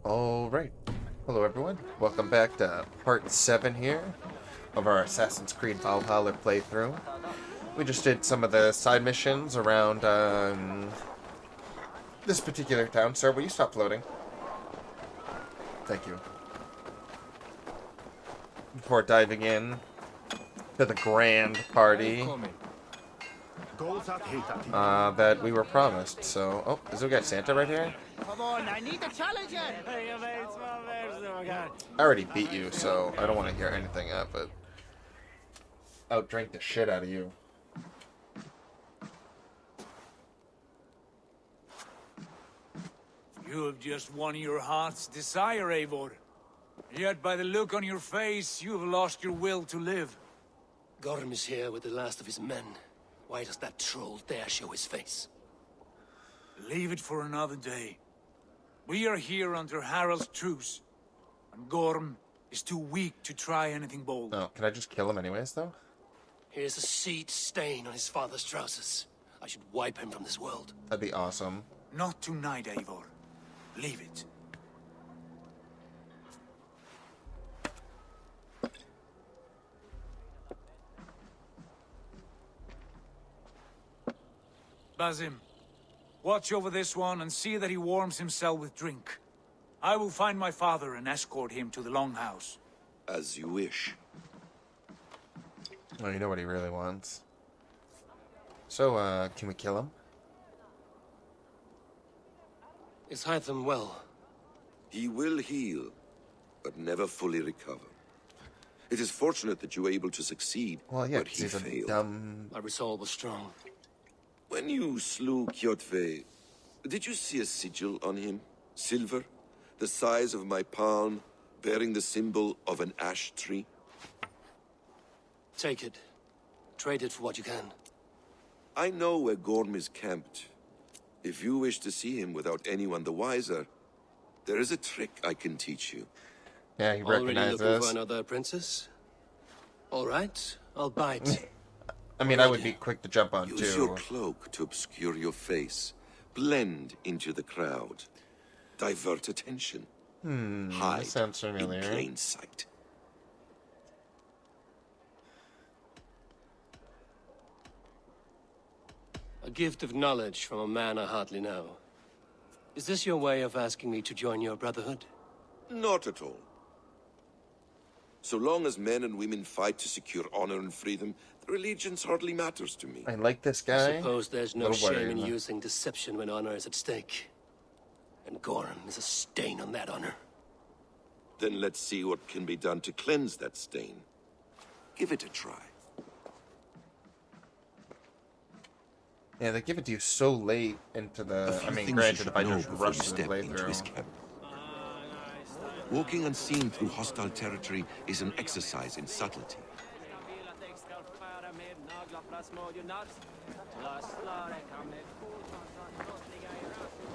Alright. Hello everyone. Welcome back to part 7 here of our Assassin's Creed Valhalla playthrough. We just did some of the side missions around this particular town. Sir, will you stop floating? Thank you. Before diving in to the grand party that we were promised. So, oh, is we got Santa right here? Come on, I need to challenge it! I already beat you, so I don't want to hear anything up, but outdrink the shit out of you. You have just won your heart's desire, Eivor. Yet by the look on your face, you have lost your will to live. Gorm is here with the last of his men. Why does that troll dare show his face? Leave it for another day. We are here under Harald's truce, and Gorm is too weak to try anything bold. Oh, can I just kill him anyways, though? Here's a seed stain on his father's trousers. I should wipe him from this world. That'd be awesome. Not tonight, Eivor. Leave it. Basim, watch over this one and see that he warms himself with drink. I will find my father and escort him to the Longhouse. As you wish. Oh, you know what he really wants. So, can we kill him? Is Hytham well? He will heal, but never fully recover. It is fortunate that you were able to succeed, Well, yeah, but 'cause he he's a failed. dumb... My resolve was strong. When you slew Kjotve, did you see a sigil on him? Silver, the size of my palm, bearing the symbol of an ash tree? Take it. Trade it for what you can. I know where Gorm is camped. If you wish to see him without anyone the wiser, there is a trick I can teach you. Yeah, he Already recognizes looking for us. another princess? All right, I'll bite. I mean, I would be quick to jump on, Use too. your cloak to obscure your face. Blend into the crowd. Divert attention. Hide That sounds in familiar. plain sight. A gift of knowledge from a man I hardly know. Is this your way of asking me to join your brotherhood? Not at all. So long as men and women fight to secure honor and freedom, their allegiance hardly matters to me. I like this I guy. suppose there's no Little shame in worried. using deception when honor is at stake. And Gorm is a stain on that honor. Then let's see what can be done to cleanse that stain. Give it a try. Yeah, they give it to you so late into the... I mean, granted, if I just rush the playthrough... Walking unseen through hostile territory is an exercise in subtlety.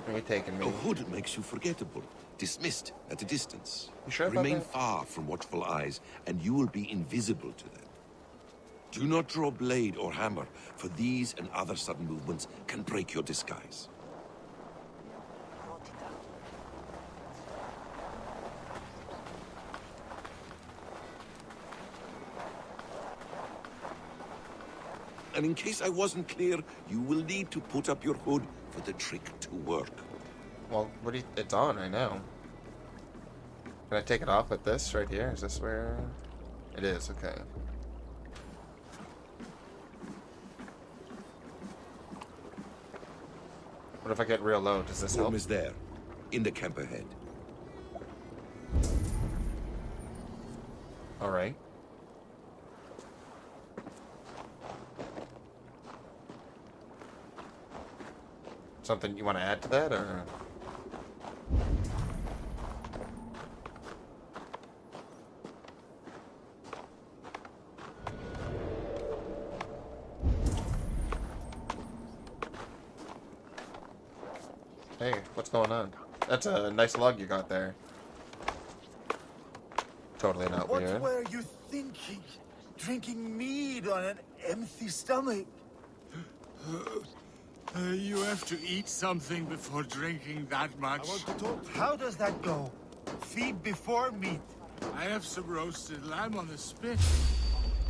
Are you taking me? A hood makes you forgettable, dismissed at a distance. You sure about Remain that? far from watchful eyes, and you will be invisible to them. Do not draw blade or hammer, for these and other sudden movements can break your disguise. And in case I wasn't clear, you will need to put up your hood for the trick to work. Well, what do you... It's on right now. Can I take it off with this right here? Is this where... It is, okay. What if I get real low? Does this help? Gorm is there, in the camp ahead. Alright. Something you want to add to that, or...? Hey, what's going on? That's a nice log you got there. Totally not What weird. were you thinking? Drinking mead on an empty stomach? You have to eat something before drinking that much. I want to talk. How does that go? Feed before meat. I have some roasted lamb on the spit.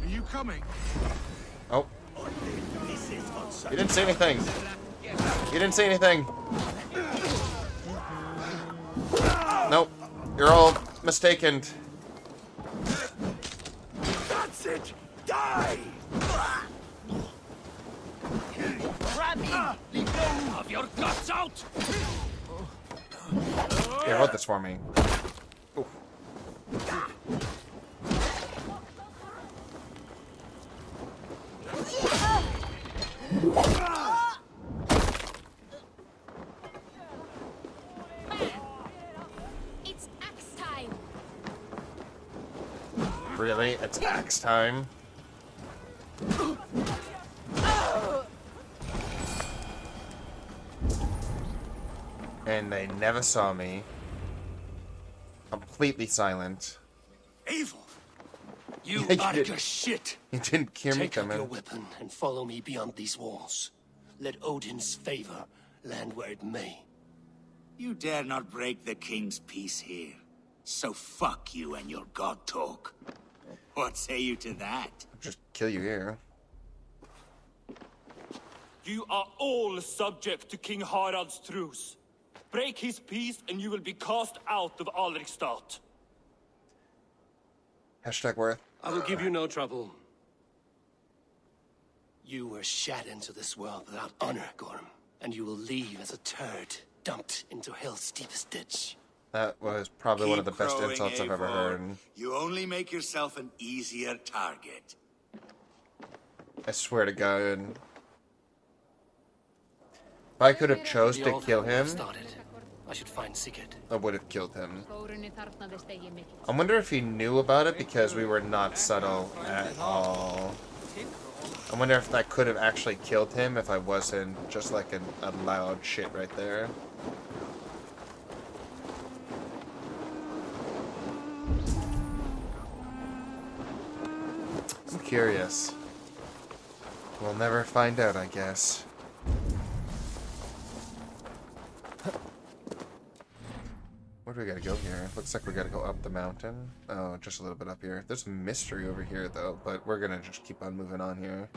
Are you coming? Oh. You didn't say anything. You didn't say anything. Nope. You're all mistaken. That's it! Die! Grab him! Leave no of your guts out! Here, hold this for me. Ooh. It's axe time. Really? It's axe time. And they never saw me. Completely silent. Evil! You Yeah, you out did. of your shit! You didn't hear me Take up your coming. weapon and follow me beyond these walls. Let Odin's favor land where it may. You dare not break the king's peace here. So fuck you and your god talk. What say you to that? Just kill you here. You are all subject to King Harald's truce. Break his peace and you will be cast out of Alrikstad. Hashtag worth. I will give you no trouble. You were shat into this world without honor, Gorm, and you will leave as a turd dumped into hell's deepest ditch. That was probably one of the Keep best crowing, insults I've ever Eivor. heard. You only make yourself an easier target. I swear to God. If I could have chose The to old kill hell him, started. I should find Sigurd. I would have killed him. Skórunni þarfnaðist eigi mikill. I wonder if he knew about it because we were not subtle at all. I wonder if that could have actually killed him if I wasn't just like a loud shit right there. I'm curious. We'll never find out, I guess. Where do we gotta go here? Looks like we gotta go up the mountain. Oh, just a little bit up here. There's a mystery over here, though, but we're gonna just keep on moving on here.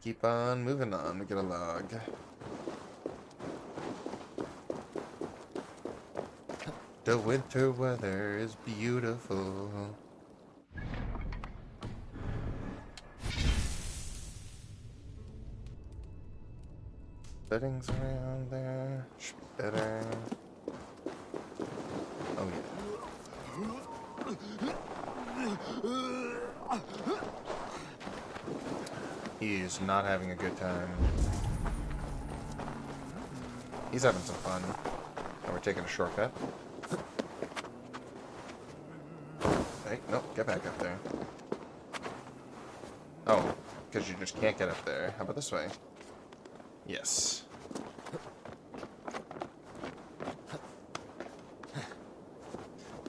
Keep on moving on. We get a log. The winter weather is beautiful. Settings around there. Should be better. Oh yeah. He is not having a good time. He's having some fun. And we're taking a shortcut. Hey, nope, get back up there. Oh, because you just can't get up there. How about this way? Yes.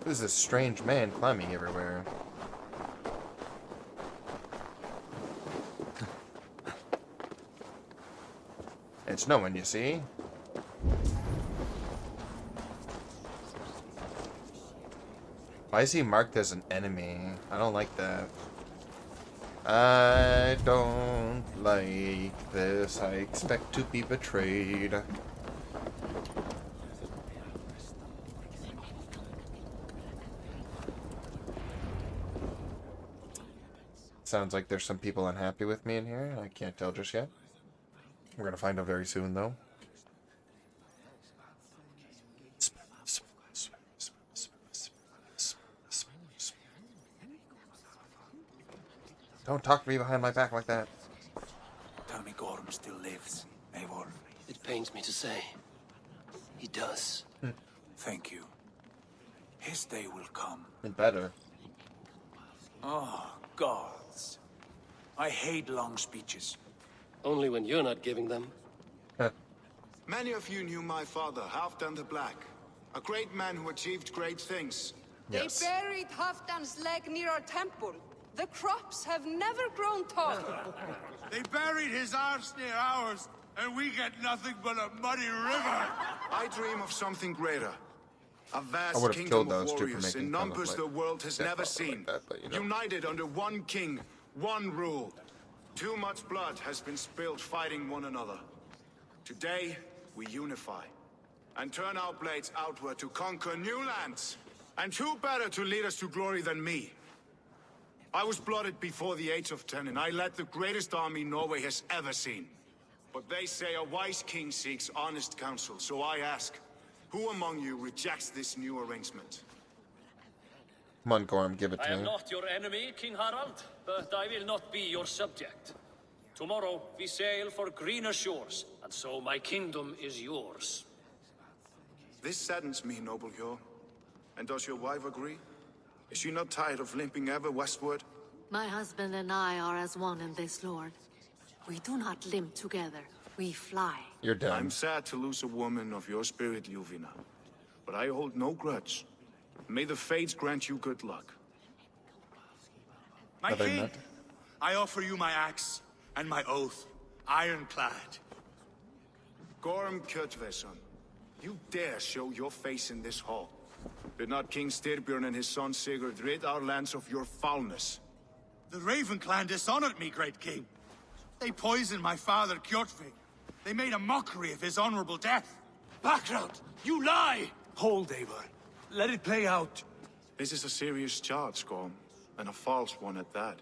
Who's this strange man climbing everywhere? It's no one, you see. Why is he marked as an enemy? I don't like that. I don't like this. I expect to be betrayed. Sounds like there's some people unhappy with me in here. I can't tell just yet. We're gonna find out very soon, though. Don't talk to me behind my back like that. Tell me Gorm still lives, Eivor. It pains me to say. He does. Thank you. His day will come. It better. Oh, gods. I hate long speeches. Only when you're not giving them. Many of you knew my father, Halfdan the Black. A great man who achieved great things. Yes. They buried Halfdan's leg near our temple. The crops have never grown tall. They buried his arse near ours, and we get nothing but a muddy river. I dream of something greater. A I vast would have kingdom killed of those two for warriors making in fun of, numbers like, the world has death never also like seen. that, but, you know. United under one king, one rule. Too much blood has been spilled fighting one another. Today, we unify and turn our blades outward to conquer new lands. And who better to lead us to glory than me? I was blooded before the age of 10, and I led the greatest army Norway has ever seen. But they say a wise king seeks honest counsel, so I ask, who among you rejects this new arrangement? Come on, Gorm, give it I to am me. not your enemy, King Harald, but I will not be your subject. Tomorrow we sail for greener shores, and so my kingdom is yours. This saddens me, noble Hjor. And does your wife agree? Is she not tired of limping ever westward? My husband and I are as one in this, Lord. We do not limp together. We fly. You're done. I'm sad to lose a woman of your spirit, Yuvina. But I hold no grudge. May the fates grant you good luck. My Are they king, not? I offer you my axe and my oath, ironclad. Gorm Kjotveson, you dare show your face in this hall. Did not King Styrbjörn and his son Sigurd rid our lands of your foulness? The Raven clan dishonored me, great king. They poisoned my father, Kjotve. They made a mockery of his honorable death. Background, you lie! Hold, Eivor. Let it play out. This is a serious charge, Gorm, and a false one at that.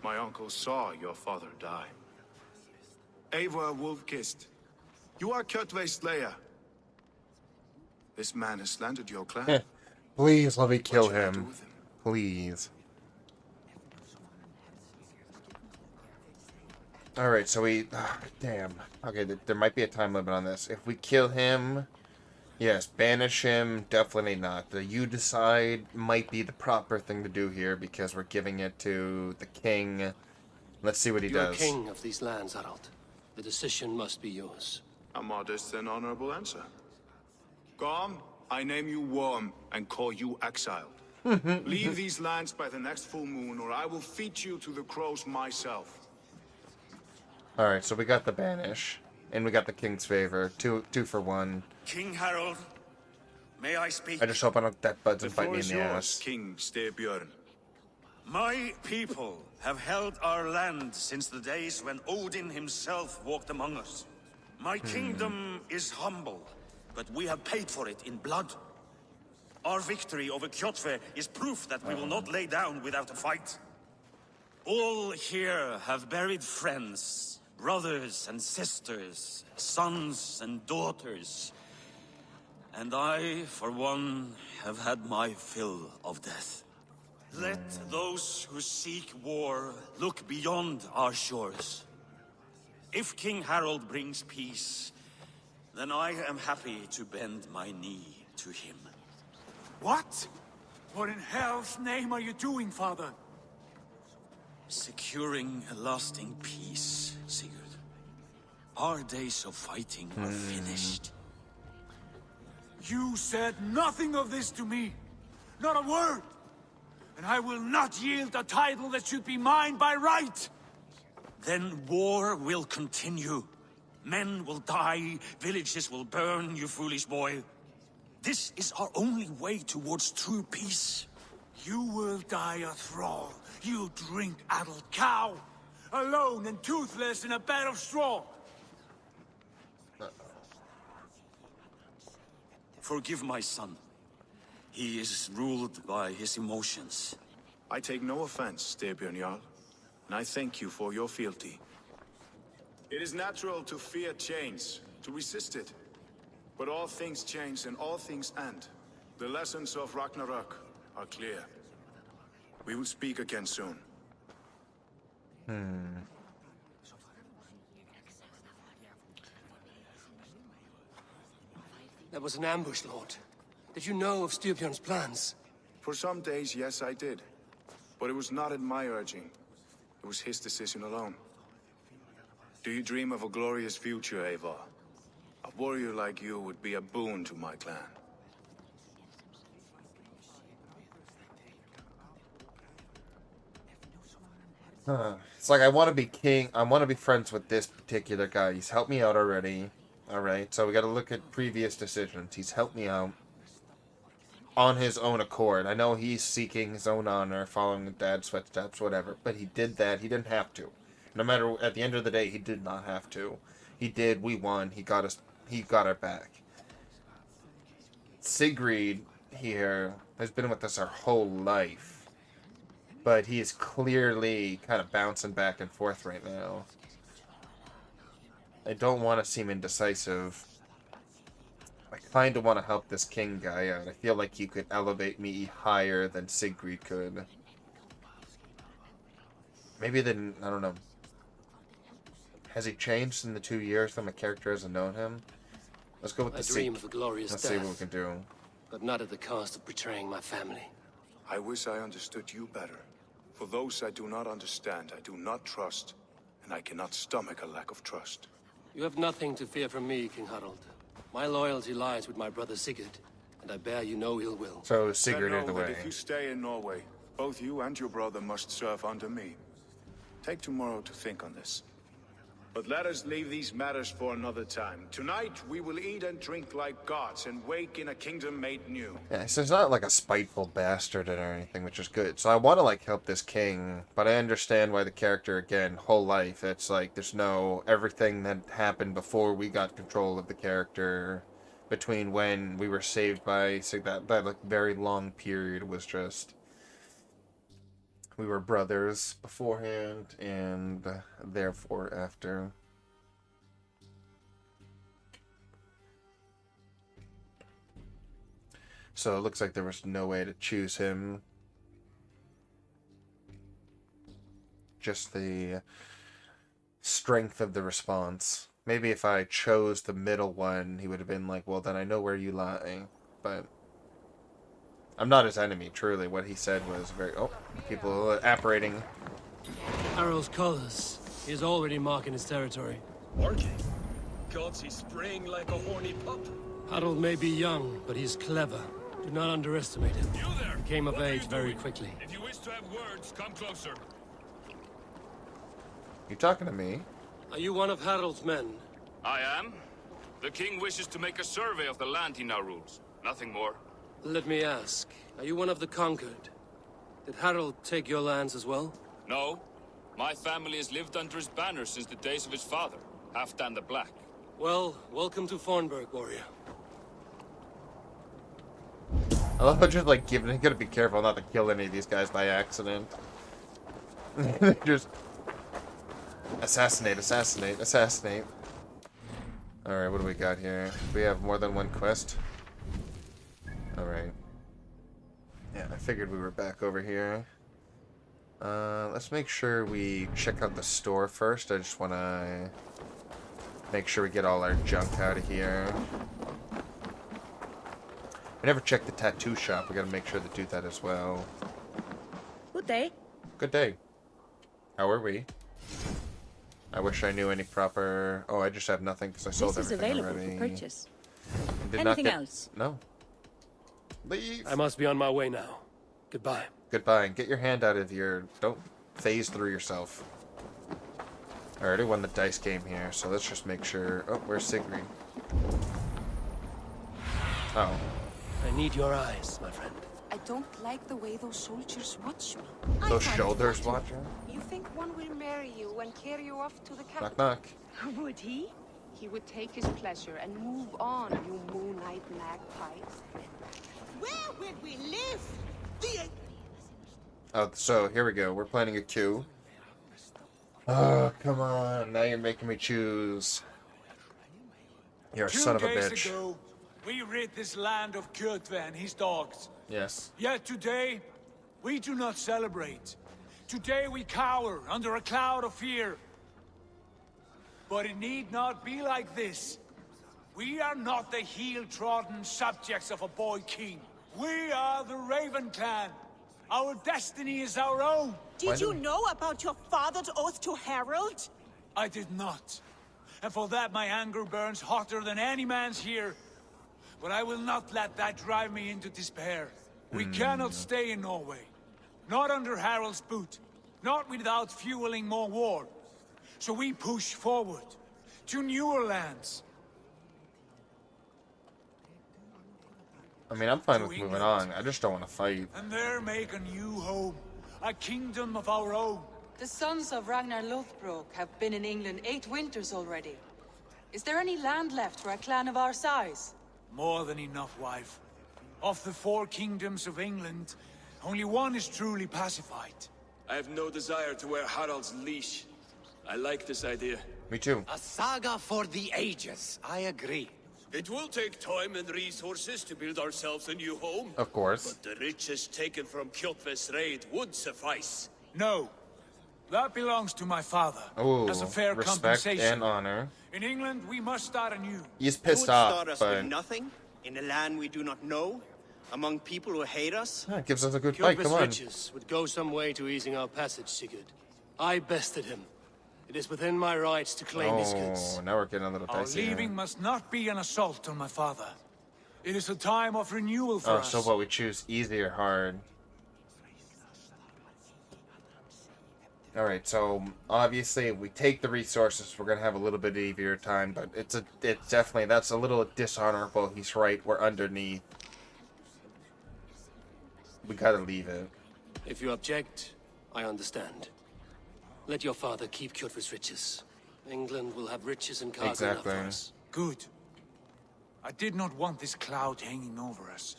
My uncle saw your father die. Eivor Wolf-Kissed, you are Kjotve's slayer. This man has slandered your clan. Please let me What kill shall I do him. with him? Please. Alright, so we... damn. Okay, there might be a time limit on this. If we kill him... Yes, banish him. Definitely not. The you decide might be the proper thing to do here because we're giving it to the king. Let's see what he You're does. king of these lands, Harald. The decision must be yours. A modest and honorable answer. Gorm, I name you Worm and call you exiled. Leave these lands by the next full moon, or I will feed you to the crows myself. Alright, so we got the banish. And we got the king's favor. Two for one. King Harold, may I speak? I just hope I don't death buds The and bite floor me in is the yours, ass. King Styrbjörn. My people have held our land since the days when Odin himself walked among us. My kingdom is humble, but we have paid for it in blood. Our victory over Kjotve is proof that we will not lay down without a fight. All here have buried friends, brothers and sisters, sons and daughters. And I, for one, have had my fill of death. Let those who seek war look beyond our shores. If King Harold brings peace, then I am happy to bend my knee to him. What? What in hell's name are you doing, father? Securing a lasting peace, Sigurd. Our days of fighting are finished. You said nothing of this to me. Not a word. And I will not yield a title that should be mine by right. Then war will continue. Men will die, villages will burn, you foolish boy. This is our only way towards true peace. You will die a thrall. You drink-addled cow. Alone and toothless in a bed of straw. Forgive my son. He is ruled by his emotions. I take no offense, Styrbjörn Jarl, and I thank you for your fealty. It is natural to fear change, to resist it. But all things change and all things end. The lessons of Ragnarok are clear. We will speak again soon. That was an ambush, Lord. Did you know of Styrbjörn's plans? For some days, yes, I did. But it was not at my urging. It was his decision alone. Do you dream of a glorious future, Eivor? A warrior like you would be a boon to my clan. It's like I want to be king. I want to be friends with this particular guy. He's helped me out already. Alright, so we got to look at previous decisions. He's helped me out. on his own accord. I know he's seeking his own honor, following dad's footsteps, whatever, but he did that. He didn't have to. No matter, at the end of the day, he did not have to. He did. We won. He got us. He got our back. Sigrid here has been with us our whole life, but he is clearly kind of bouncing back and forth right now. I don't want to seem indecisive. I kind of want to help this king guy out. I feel like he could elevate me higher than Sigrid could. Maybe then, I don't know. Has he changed in the 2 years that my character hasn't known him? Let's go with the dream of a glorious Let's death, see what we can do. but not at the cost of betraying my family. I wish I understood you better. For those I do not understand, I do not trust, and I cannot stomach a lack of trust. You have nothing to fear from me, King Harald. My loyalty lies with my brother Sigurd, and I bear you no ill will. So Sigurd Then either know that way. if you stay in Norway, both you and your brother must serve under me. Take tomorrow to think on this. But let us leave these matters for another time. Tonight, we will eat and drink like gods and wake in a kingdom made new. Yeah, so he's not like a spiteful bastard or anything, which is good. So I want to like help this king, but I understand why the character, again, whole life, it's like there's no everything that happened before we got control of the character, between when we were saved by that like very long period was just we were brothers beforehand and therefore after. So it looks like there was no way to choose him. Just the strength of the response. Maybe if I chose the middle one, he would have been like, well, then I know where you lie. But I'm not his enemy, truly. What he said was very... Oh, people apparating. Harald's colors. He is already marking his territory. Marking? Gods, he's spraying like a horny pup. Harald may be young, but he's clever. Do not underestimate him. You there! He came of What are age you very doing? quickly. If you wish to have words, come closer. You talking to me? Are you one of Harald's men? I am. The king wishes to make a survey of the land he now rules. Nothing more. Let me ask, are you one of the conquered? Did Harald take your lands as well? No. My family has lived under his banner since the days of his father, Halfdan the Black. Well, welcome to Fornburg, warrior. I love how just like giving. You gotta be careful not to kill any of these guys by accident. Just assassinate, assassinate, assassinate. All right, what do we got here? We have more than one quest. All right. Yeah, I figured we were back over here. Let's make sure we check out the store first. I just want to make sure we get all our junk out of here. We never checked the tattoo shop. We gotta make sure to do that as well. Good day. Good day. How are we? I wish I knew any proper... Oh, I just have nothing because I sold This is everything available already. for purchase. Did Anything not get... else? No. Leave. I must be on my way now. Goodbye. Goodbye. And get your hand out of your... Don't phase through yourself. I already won the dice game here, so let's just make sure... Oh, where's Sigrid? Oh. I need your eyes, my friend. I don't like the way those soldiers watch me. Those shoulders watching? You think one will marry you and carry you off to the capital? Knock, knock. Would he? He would take his pleasure and move on, you moonlight magpies. Where would we live? Oh, so here we go. We're planning a coup. Oh, come on. Now you're making me choose. You're a son of a 2 days bitch. ago, we rid this land of Kjotve and his dogs. Yes. Yet today, we do not celebrate. Today we cower under a cloud of fear. But it need not be like this. We are not the heel-trodden subjects of a boy king. We are the Raven Clan. Our destiny is our own. Did you know about your father's oath to Harald? I did not. And for that my anger burns hotter than any man's here. But I will not let that drive me into despair. We cannot stay in Norway. Not under Harald's boot. Not without fueling more war. So we push forward. To newer lands. I mean, I'm fine to with moving England. on. I just don't want to fight. And there make a new home, a kingdom of our own. The sons of Ragnar Lothbrok have been in England 8 winters already. Is there any land left for a clan of our size? More than enough, wife. Of the 4 kingdoms of England, only one is truly pacified. I have no desire to wear Harald's leash. I like this idea. Me too. A saga for the ages. I agree. It will take time and resources to build ourselves a new home. Of course. But the riches taken from Kjotve's raid would suffice. No. That belongs to my father. Ooh, as a fair respect compensation. and honor. In England, we must start anew. He's You pissed would off, start us but with nothing? In a land we do not know? Among people who hate us? yeah, it gives us a good fight. Kjotve's Come on. riches would go some way to easing our passage, Sigurd. I bested him. It is within my rights to claim his goods. Oh, now we're getting a little Our dicey. here. leaving must not be an assault on my father. It is a time of renewal for Oh, us. so what? We choose easy or hard? All right. So obviously, if we take the resources, we're gonna have a little bit easier time. But it's definitely that's a little dishonorable. He's right. We're underneath. We gotta leave it. If you object, I understand. Let your father keep Kjotve's riches. England will have riches and cargo enough for us. Good. I did not want this cloud hanging over us.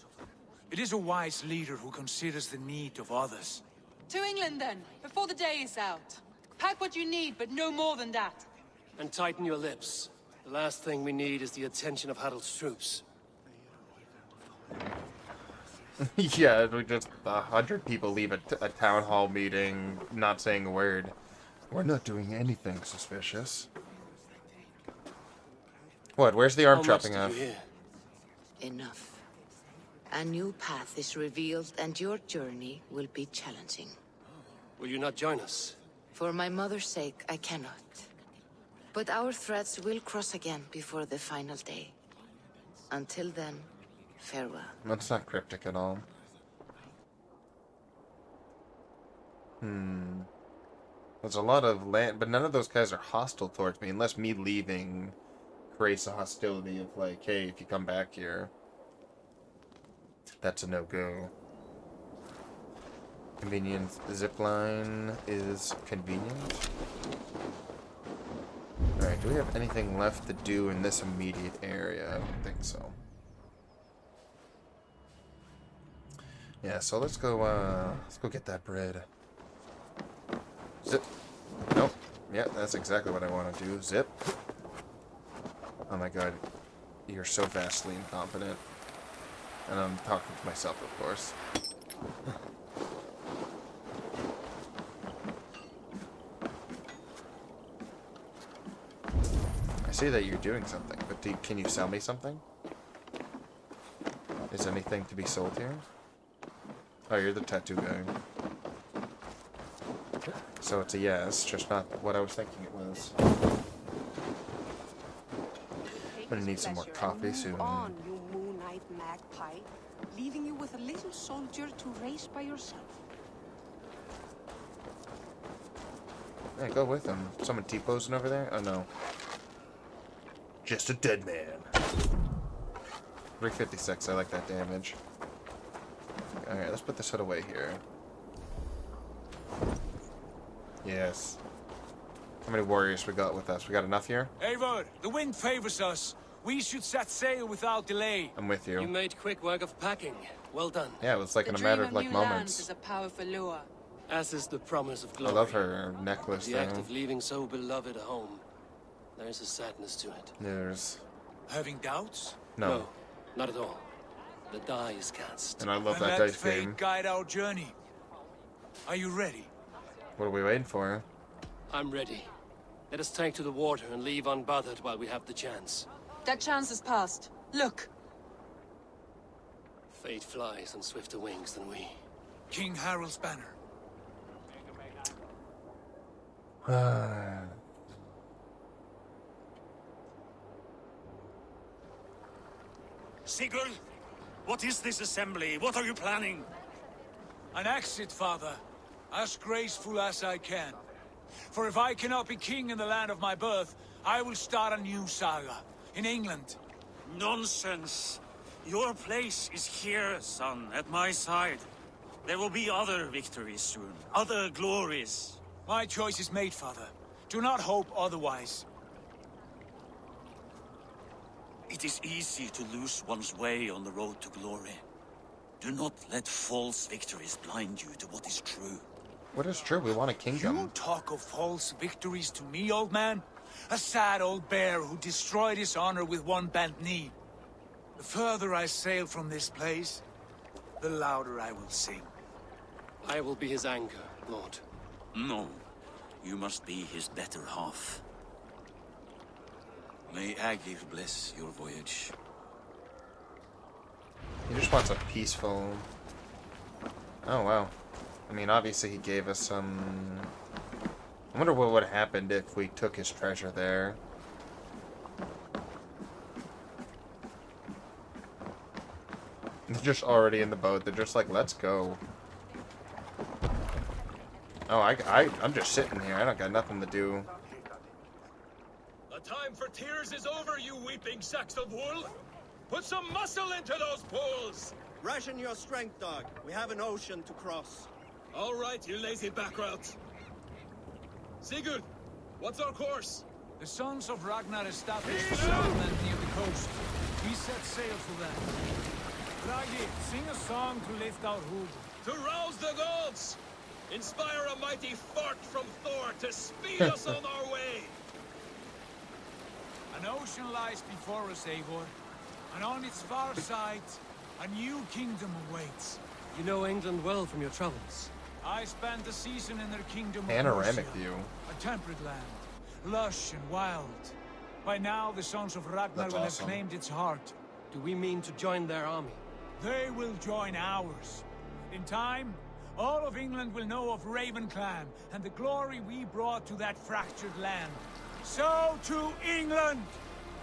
It is a wise leader who considers the need of others. To England then, before the day is out. Pack what you need, but no more than that. And tighten your lips. The last thing we need is the attention of Harald's troops. Yeah, we just 100 people leave a town hall meeting, not saying a word. We're not doing anything suspicious. What? Where's the arm chopping off? Enough. A new path is revealed, and your journey will be challenging. Will you not join us? For my mother's sake, I cannot. But our threads will cross again before the final day. Until then, farewell. That's not cryptic at all. There's a lot of land, but none of those guys are hostile towards me, unless me leaving creates a hostility of like, hey, if you come back here, that's a no-go. Convenient zipline is convenient. Alright, do we have anything left to do in this immediate area? I don't think so. Yeah, so let's go get that bread. Zip. Nope. Yeah, that's exactly what I want to do. Zip. Oh my god. You're so vastly incompetent. And I'm talking to myself, of course. I see that you're doing something, but can you sell me something? Is anything to be sold here? Oh, you're the tattoo guy. So it's a yes, just not what I was thinking it was. I'm gonna need some more coffee soon. On, you moonlight magpie, leaving you with a little soldier to race by yourself. Yeah, go with him. Someone T-posing over there? Oh no. Just a dead man. 356, I like that damage. Alright, let's put this hood away here. Yes. How many warriors we got with us? We got enough here? Eivor, the wind favors us. We should set sail without delay. I'm with you. You made quick work of packing. Well done. Yeah, it was like in a matter of like moments. Is a powerful lure. As is the promise of I glory. love her necklace The act though. of leaving so beloved a home. There is a sadness to it. There's... Having doubts? No. Not at all. The die is cast. And I love And that let dice fate game. guide our journey. Are you ready? What are we waiting for? I'm ready. Let us take to the water and leave unbothered while we have the chance. That chance is past. Look. Fate flies on swifter wings than we. King Harald's banner. Sigurd, what is this assembly? What are you planning? An exit, father. As graceful as I can. For if I cannot be king in the land of my birth, I will start a new saga. In England. Nonsense. Your place is here, son, at my side. There will be other victories soon, other glories. My choice is made, father. Do not hope otherwise. It is easy to lose one's way on the road to glory. Do not let false victories blind you to what is true. What is true? We want a kingdom. You talk of false victories to me, old man? A sad old bear who destroyed his honor with one bent knee. The further I sail from this place, the louder I will sing. I will be his anger, Lord. No, you must be his better half. May Agir bless your voyage. He just wants a peaceful... Oh, wow. I mean, obviously he gave us some... I wonder what would have happened if we took his treasure there. They're just already in the boat. They're just like, let's go. Oh, I'm just sitting here. I don't got nothing to do. The time for tears is over, you weeping sacks of wool. Put some muscle into those pools. Ration your strength, dog. We have an ocean to cross. All right, you lazy backroutes. Sigurd, what's our course? The sons of Ragnar established a settlement near the coast. We set sail for them. Ragnar, sing a song to lift our hood. To rouse the gods! Inspire a mighty fart from Thor to speed us on our way! An ocean lies before us, Eivor, and on its far side, a new kingdom awaits. You know England well from your travels. I spent a season in their kingdom of Panoramic Mercia, view. a temperate land, lush and wild. By now, the sons of Ragnar will have claimed its heart. Do we mean to join their army? They will join ours. In time, all of England will know of Ravenclan and the glory we brought to that fractured land. So to England!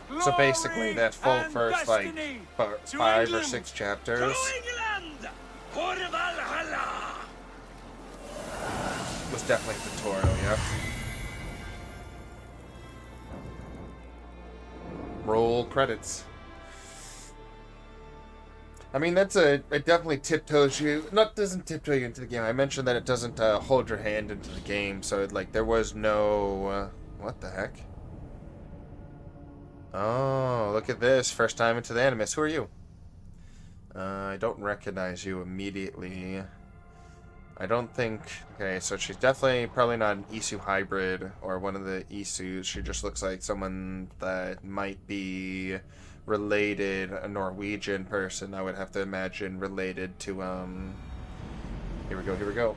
Glory So basically, that full and first, like, destiny! 5 or 6 chapters To England! For Valhalla! was definitely tutorial, yeah. Roll credits. I mean, that's it definitely tiptoes you, doesn't tiptoe you into the game. I mentioned that it doesn't hold your hand into the game, so like there was no, what the heck? Oh, look at this, first time into the Animus. Who are you? I don't recognize you immediately. I don't think, okay, so she's probably not an Isu hybrid or one of the Isus. She just looks like someone that might be related, a Norwegian person, I would have to imagine, related to, here we go.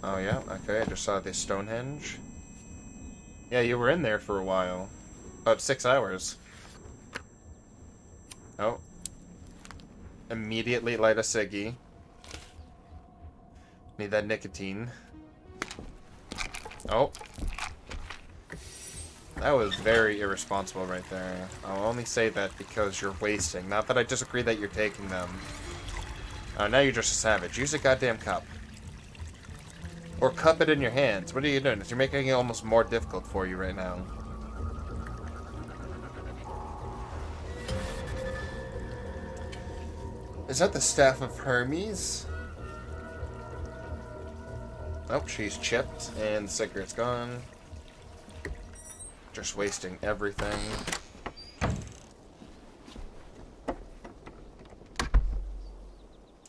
Oh yeah, okay, I just saw this Stonehenge. Yeah, you were in there for a while. About 6 hours. Oh. Immediately light a ciggy. Need that nicotine. Oh. That was very irresponsible right there. I'll only say that because you're wasting. Not that I disagree that you're taking them. Now you're just a savage. Use a goddamn cup. Or cup it in your hands. What are you doing? You're making it almost more difficult for you right now. Is that the Staff of Hermes? Oh, she's chipped, and the cigarette's gone. Just wasting everything.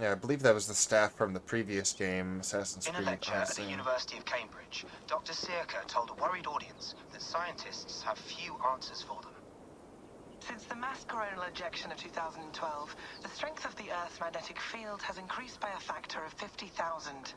Yeah, I believe that was the staff from the previous game, Assassin's Creed. In a lecture at the University of Cambridge, Dr. Circa told a worried audience that scientists have few answers for them. Since the mass coronal ejection of 2012, the strength of the Earth's magnetic field has increased by a factor of 50,000.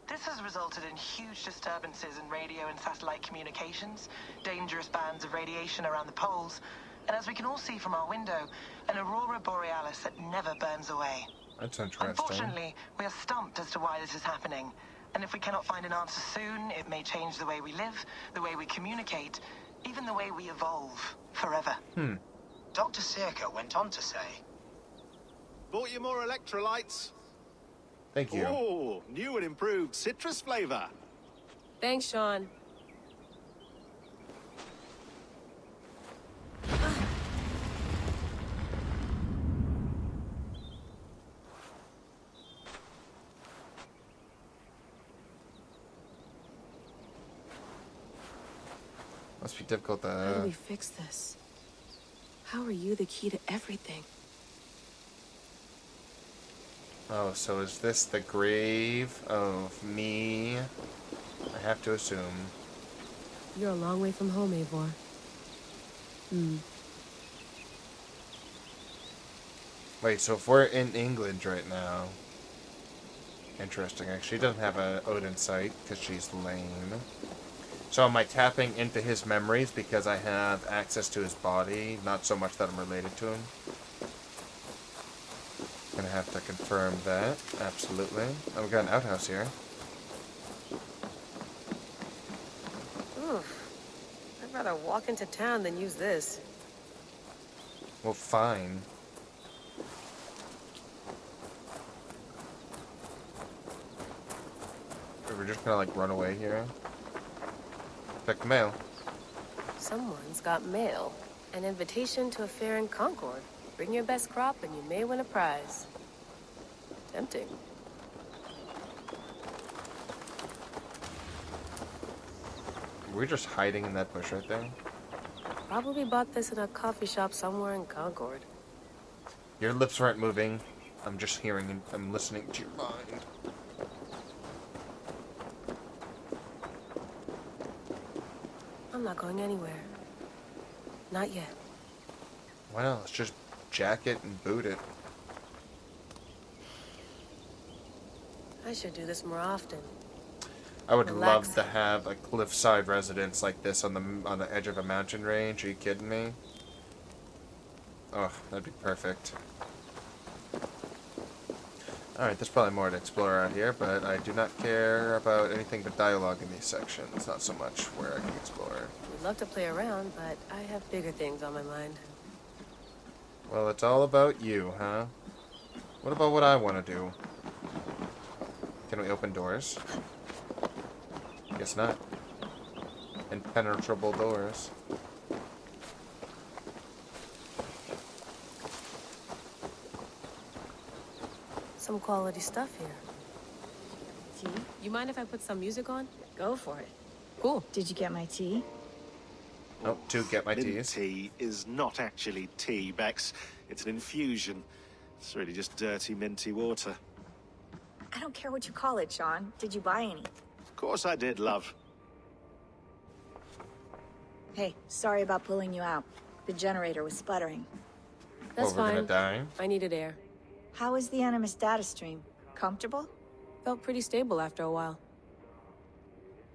This has resulted in huge disturbances in radio and satellite communications, dangerous bands of radiation around the poles, and as we can all see from our window, an aurora borealis that never burns away. That's interesting. Unfortunately, we are stumped as to why this is happening, and if we cannot find an answer soon, it may change the way we live, the way we communicate, even the way we evolve forever. Dr. Circa went on to say, Bought you more electrolytes? Thank you. Oh, new and improved citrus flavor. Thanks, Sean. Must be difficult to... How do we fix this? How are you the key to everything? Oh, so is this the grave of me? I have to assume. You're a long way from home, Eivor. Wait, so if we're in England right now... Interesting, actually. She doesn't have a Odin sight, because she's lame. So am I tapping into his memories because I have access to his body? Not so much that I'm related to him. Gonna have to confirm that. Absolutely. Oh, we've got an outhouse here. Oof. I'd rather walk into town than use this. Well, fine. We're just gonna, like, run away here. Check the mail. Someone's got mail. An invitation to a fair in Concord. Bring your best crop and you may win a prize. Tempting. Were we just hiding in that bush right there? Probably bought this in a coffee shop somewhere in Concord. Your lips aren't moving. I'm just hearing and I'm listening to your mind. I'm not going anywhere. Not yet. Why not? Let's just jack it and boot it. I should do this more often. I would Relax. love to have a cliffside residence like this on the edge of a mountain range. Are you kidding me? Oh, that'd be perfect. Alright, there's probably more to explore out here, but I do not care about anything but dialogue in these sections. Not so much where I can explore. Would love to play around, but I have bigger things on my mind. Well, it's all about you, huh? What about what I want to do? Can we open doors? Guess not. Impenetrable doors. Some quality stuff here. Tea? You mind if I put some music on? Go for it. Cool. Did you get my tea? Oh, to get my Mint teas. tea is not actually tea, Bex. It's an infusion. It's really just dirty, minty water. I don't care what you call it, Sean. Did you buy any? Of course I did, love. Hey, sorry about pulling you out. The generator was sputtering. That's Well, we're fine. gonna die. I needed air. How is the Animus data stream? Comfortable? Felt pretty stable after a while.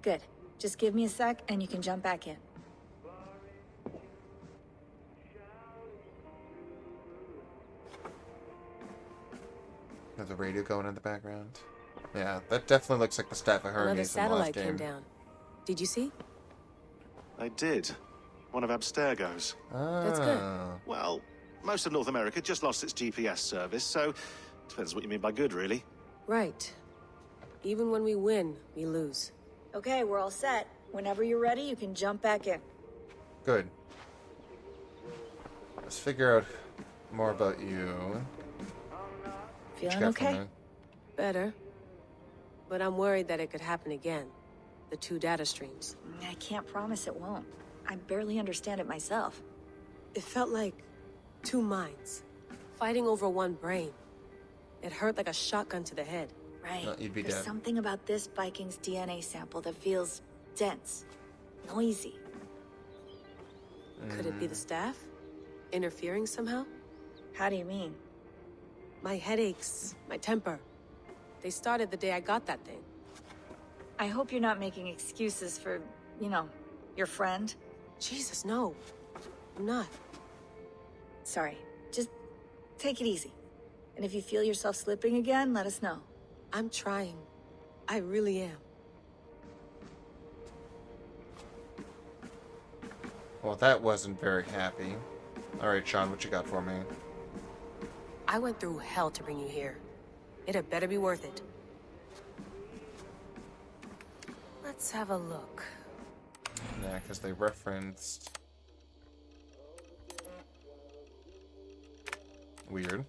Good. Just give me a sec and you can jump back in. There's a radio going in the background. Yeah, that definitely looks like the staff of Another Hermes in the last satellite came game. down. Did you see? I did. One of Abstergo's. That's good. Well, most of North America just lost its GPS service, so depends what you mean by good, really. Right. Even when we win, we lose. Okay, we're all set. Whenever you're ready, you can jump back in. Good. Let's figure out more about you. What you Feeling got for okay? me? Better. But I'm worried that it could happen again. The two data streams. I can't promise it won't. I barely understand it myself. It felt like two minds, fighting over one brain. It hurt like a shotgun to the head. Right. No, you'd be There's dead. something about this Viking's DNA sample that feels dense, noisy. Could it be the staff? Interfering somehow? How do you mean? My headaches, my temper. They started the day I got that thing. I hope you're not making excuses for, you know, your friend. Jesus, no. I'm not. Sorry. Just take it easy. And if you feel yourself slipping again, let us know. I'm trying. I really am. Well, that wasn't very happy. Alright, Sean, what you got for me? I went through hell to bring you here. It had better be worth it. Let's Let's have a look. Yeah, because they referenced... Weird.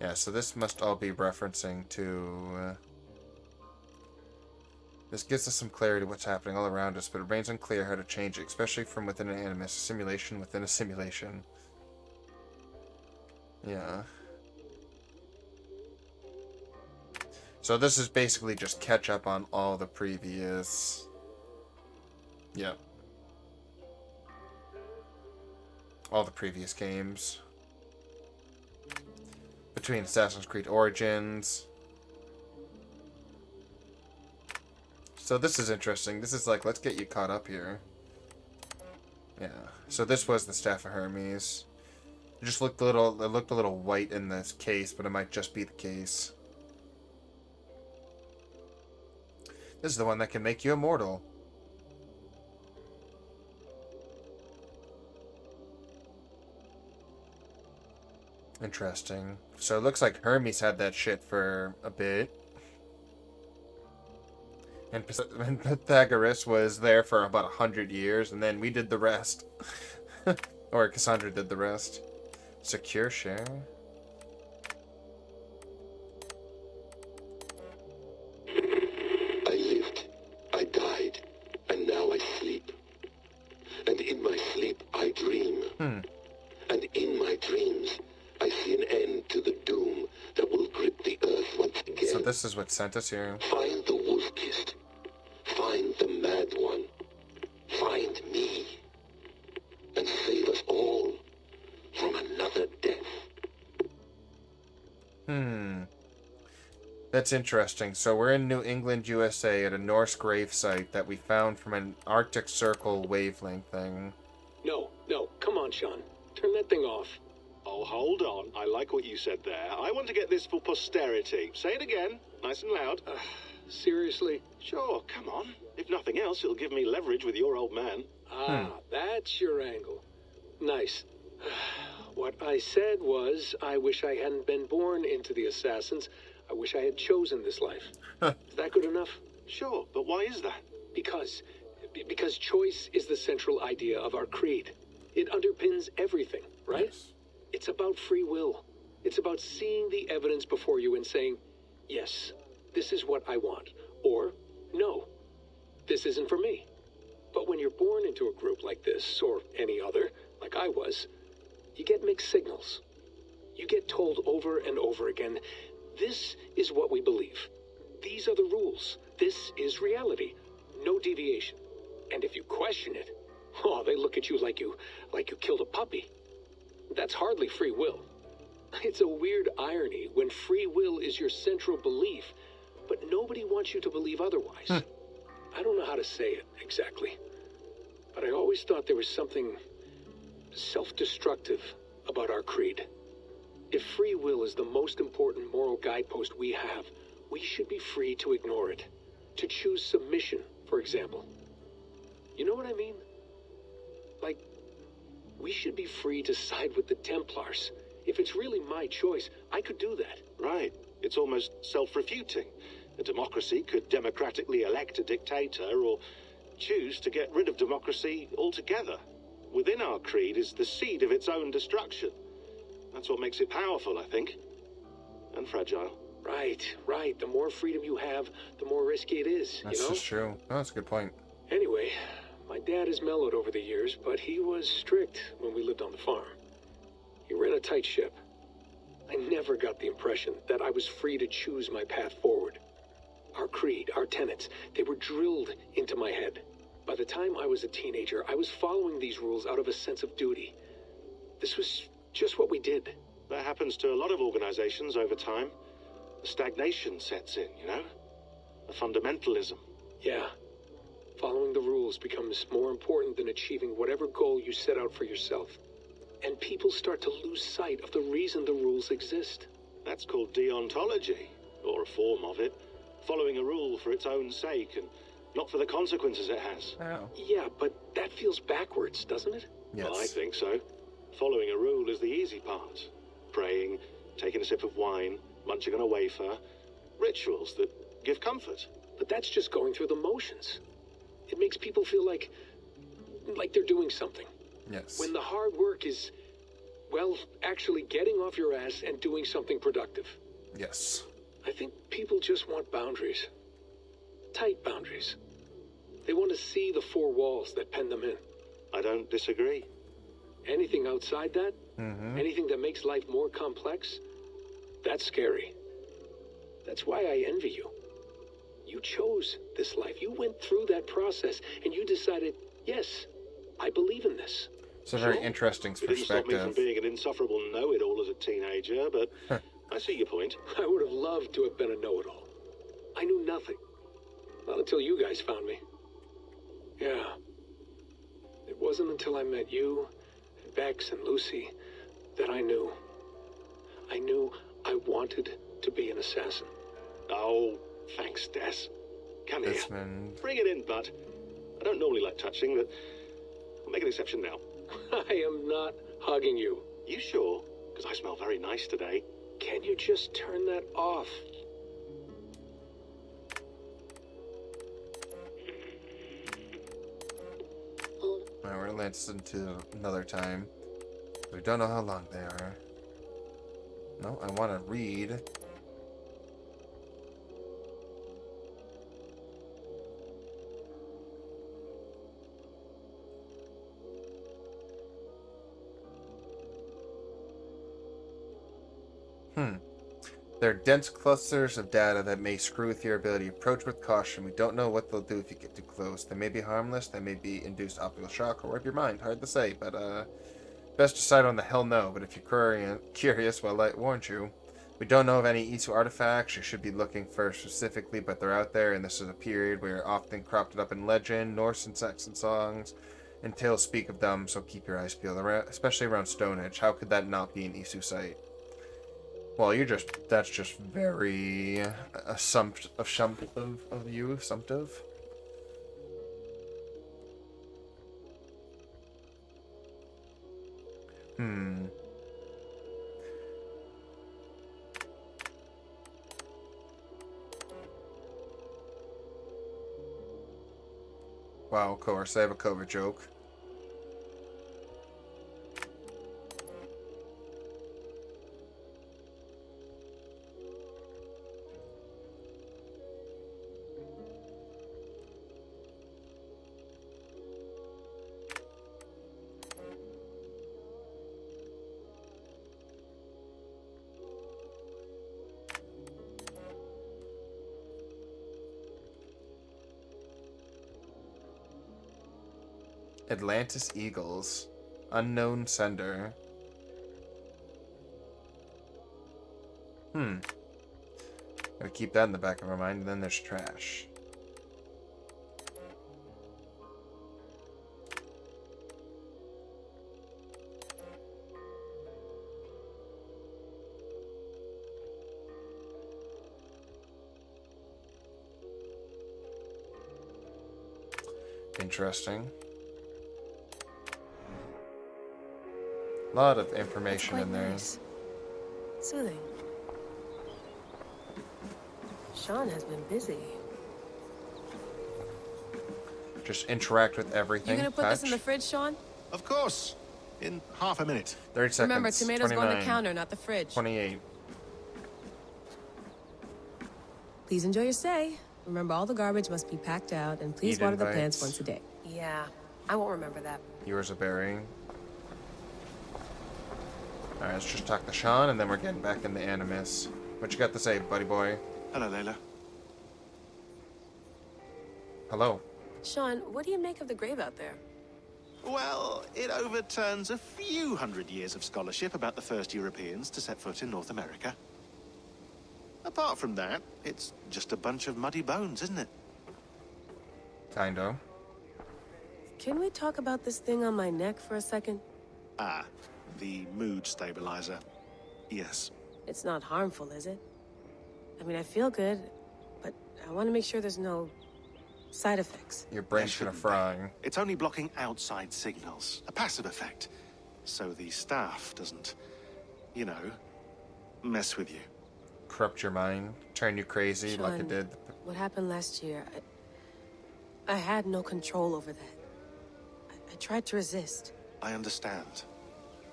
Yeah, so this must all be referencing to... This gives us some clarity to what's happening all around us, but it remains unclear how to change it, especially from within an animus, a simulation within a simulation. Yeah. So this is basically just catch up on all the previous... Yeah. All the previous games. Between Assassin's Creed Origins. So this is interesting. This is like, let's get you caught up here. Yeah. So this was the Staff of Hermes. It just looked a little white in this case, but it might just be the case. This is the one that can make you immortal. Interesting. So it looks like Hermes had that shit for a bit. And Pythagoras was there for about 100 years, and then we did the rest. Or Cassandra did the rest. Secure share. I lived, I died, and now I sleep. And in my sleep I dream. And in my dreams I see an end to the doom that will grip the earth once again. So this is what sent us here. Find the wolf-kissed. Find the mad one. Find me. And save us all from another death. That's interesting. So we're in New England, USA at a Norse grave site that we found from an Arctic Circle wavelength thing. No, come on, Sean. Turn that thing off. Oh, hold on. I like what you said there. I want to get this for posterity. Say it again, nice and loud. Seriously? Sure, come on. If nothing else, it'll give me leverage with your old man. That's your angle. Nice. What I said was, I wish I hadn't been born into the Assassins. I wish I had chosen this life. Is that good enough? Sure, but why is that? Because choice is the central idea of our creed. It underpins everything, right? Yes. It's about free will. It's about seeing the evidence before you and saying, yes, this is what I want. Or, no, this isn't for me. But when you're born into a group like this, or any other, like I was, you get mixed signals. You get told over and over again, this is what we believe. These are the rules. This is reality. No deviation. And if you question it, they look at you like you killed a puppy. That's hardly free will. It's a weird irony when free will is your central belief, but nobody wants you to believe otherwise. I don't know how to say it exactly, but I always thought there was something self-destructive about our creed. If free will is the most important moral guidepost we have, we should be free to ignore it. To choose submission, for example. You know what I mean? Like, we should be free to side with the Templars. If it's really my choice, I could do that. Right. It's almost self-refuting. A democracy could democratically elect a dictator or choose to get rid of democracy altogether. Within our creed is the seed of its own destruction. That's what makes it powerful, I think. And fragile. Right. The more freedom you have, the more risky it is, That's you know? just true. Oh, that's a good point. Anyway, my dad has mellowed over the years, but he was strict when we lived on the farm. He ran a tight ship. I never got the impression that I was free to choose my path forward. Our creed, our tenets, they were drilled into my head. By the time I was a teenager, I was following these rules out of a sense of duty. This was just what we did. That happens to a lot of organizations over time. The stagnation sets in, you know? A fundamentalism. Yeah. Following the rules becomes more important than achieving whatever goal you set out for yourself. And people start to lose sight of the reason the rules exist. That's called deontology, or a form of it. Following a rule for its own sake and not for the consequences it has. Oh. Yeah, but that feels backwards, doesn't it? Yes. Well, I think so. Following a rule is the easy part. Praying, taking a sip of wine, munching on a wafer. Rituals that give comfort. But that's just going through the motions. It makes people feel like they're doing something. Yes. When the hard work is, well, actually getting off your ass and doing something productive. Yes. I think people just want boundaries. Tight boundaries. They want to see the four walls that pen them in. I don't disagree. Anything outside that, anything that makes life more complex, that's scary. That's why I envy you. You chose this life. You went through that process, and you decided, yes, I believe in this. It's a very interesting It didn't stop me from perspective. being an insufferable know-it-all as a teenager, but I see your point. I would have loved to have been a know-it-all. I knew nothing. Not until you guys found me. Yeah. It wasn't until I met you, and Bex, and Lucy, that I knew. I knew I wanted to be an assassin. Oh, thanks, Des. Come here. Desmond. Bring it in, bud. I don't normally like touching, but I'll make an exception now. I am not hugging you. You sure? Because I smell very nice today. Can you just turn that off? Alright, we're gonna listen to another time. We don't know how long they are. No, I want to read. There are dense clusters of data that may screw with your ability. Approach with caution. We don't know what they'll do if you get too close. They may be harmless, they may be induced optical shock, or wipe your mind. Hard to say, but best decide on the hell no. But if you're curious, well, I warned you. We don't know of any Isu artifacts. You should be looking for specifically, but they're out there, and this is a period where often cropped up in legend, Norse and Saxon songs, and tales speak of them, so keep your eyes peeled, especially around Stonehenge. How could that not be an Isu site? Well, that's just very assumptive of you, assumptive. Wow, of course, I have a COVID joke. Atlantis Eagles. Unknown sender. Gotta keep that in the back of our mind, and then there's trash. Interesting. A lot of information in there. Nice. Soothing. Sean has been busy. Just interact with everything. You gonna put this in the fridge, Sean? Of course. In half a minute. 30 seconds. Remember, tomatoes go on the 29, counter, not the fridge. 28. Please enjoy your stay. Remember, all the garbage must be packed out, and please Eat water the invites. plants once a day. Yeah, I won't remember that. Yours a berry. Alright, let's just talk to Sean, and then we're getting back into Animus. What you got to say, buddy boy? Hello, Layla. Hello. Sean, what do you make of the grave out there? Well, it overturns a few hundred years of scholarship about the first Europeans to set foot in North America. Apart from that, it's just a bunch of muddy bones, isn't it? Kinda. Can we talk about this thing on my neck for a second? Ah, the mood stabilizer. Yes. It's not harmful, is it? I mean, I feel good, but I want to make sure there's no side effects. Your brain's gonna fry. It's only blocking outside signals. A passive effect. so the staff doesn't, you know, mess with you. Corrupt your mind, turn you crazy like it Sean, did. what happened last year, I had no control over that. I tried to resist. I understand.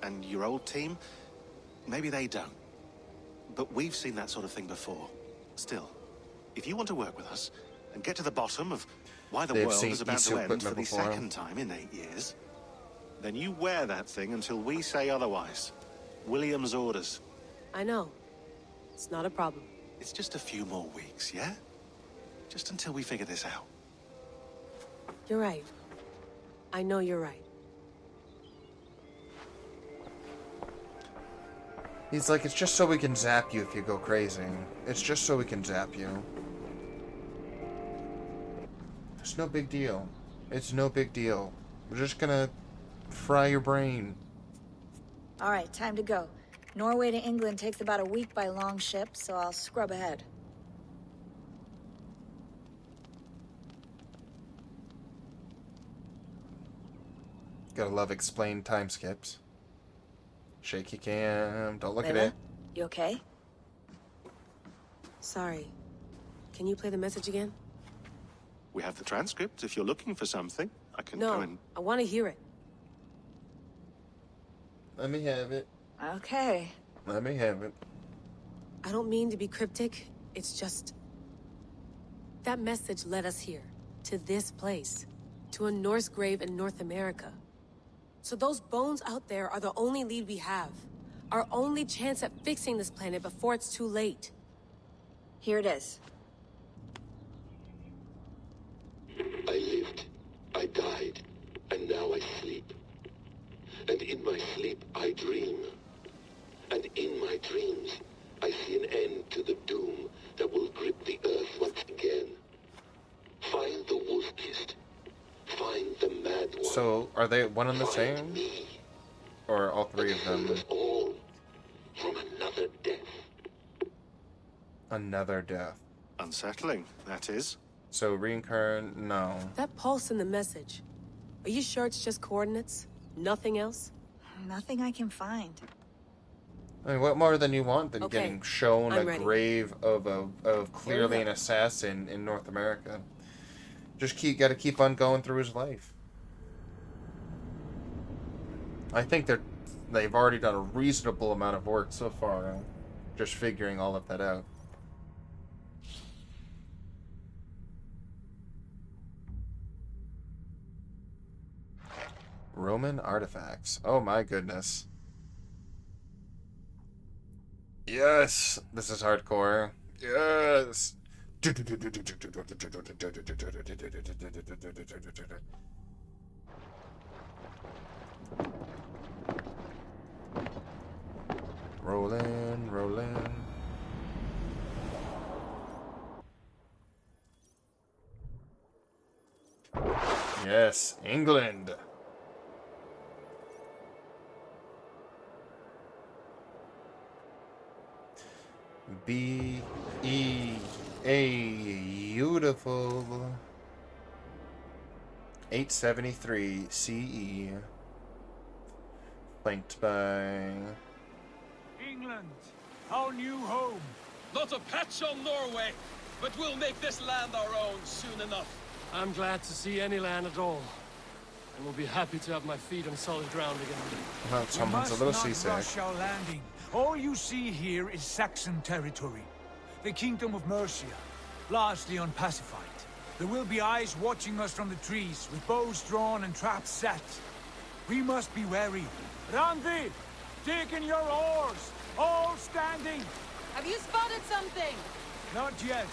And your old team, maybe they don't. But we've seen that sort of thing before. Still, if you want to work with us and get to the bottom of why the world is about to end for the second time in 8 years, then you wear that thing until we say otherwise. William's orders. I know. It's not a problem. It's just a few more weeks, yeah? Just until we figure this out. You're right. I know you're right. He's like, it's just so we can zap you if you go crazy. It's just so we can zap you. It's no big deal. It's no big deal. We're just gonna fry your brain. All right, time to go. Norway to England takes about a week by long ship, so I'll scrub ahead. Gotta love explained time skips. Shaky cam. Don't look at Layla, it. you okay? Sorry. Can you play the message again? We have the transcript. If you're looking for something, I can No, go and... I want to hear it. Let me have it. Okay. Let me have it. I don't mean to be cryptic. It's just... that message led us here. To this place. To a Norse grave in North America. So those bones out there are the only lead we have. Our only chance at fixing this planet before it's too late. Here it is. I lived, I died, and now I sleep. And in my sleep I dream. And in my dreams I see an end to the doom that will grip the earth once again. Find the wolf-kissed. Find the mad one. So, are they one and the same? Or all three of them? All from another death. Another death. Unsettling, that is. So, reincarnate? No. That pulse in the message. Are you sure it's just coordinates? Nothing else? Nothing I can find. I mean, what more than you want than Okay, getting shown I'm a ready. grave of clearly an assassin in North America? Just gotta keep on going through his life. I think they've already done a reasonable amount of work so far, just figuring all of that out. Roman artifacts. Oh my goodness. Yes! This is hardcore. Yes! Rolling, rolling. Yes, England. Beautiful. 873 CE. Flanked by... England, our new home. Not a patch on Norway, but we'll make this land our own soon enough. I'm glad to see any land at all. And will be happy to have my feet on solid ground again. Well, someone's a little We seasick. must not rush our landing. All you see here is Saxon territory. The Kingdom of Mercia, largely unpacified. There will be eyes watching us from the trees, with bows drawn and traps set. We must be wary. Randi, dig in your oars, all standing. Have you spotted something? Not yet.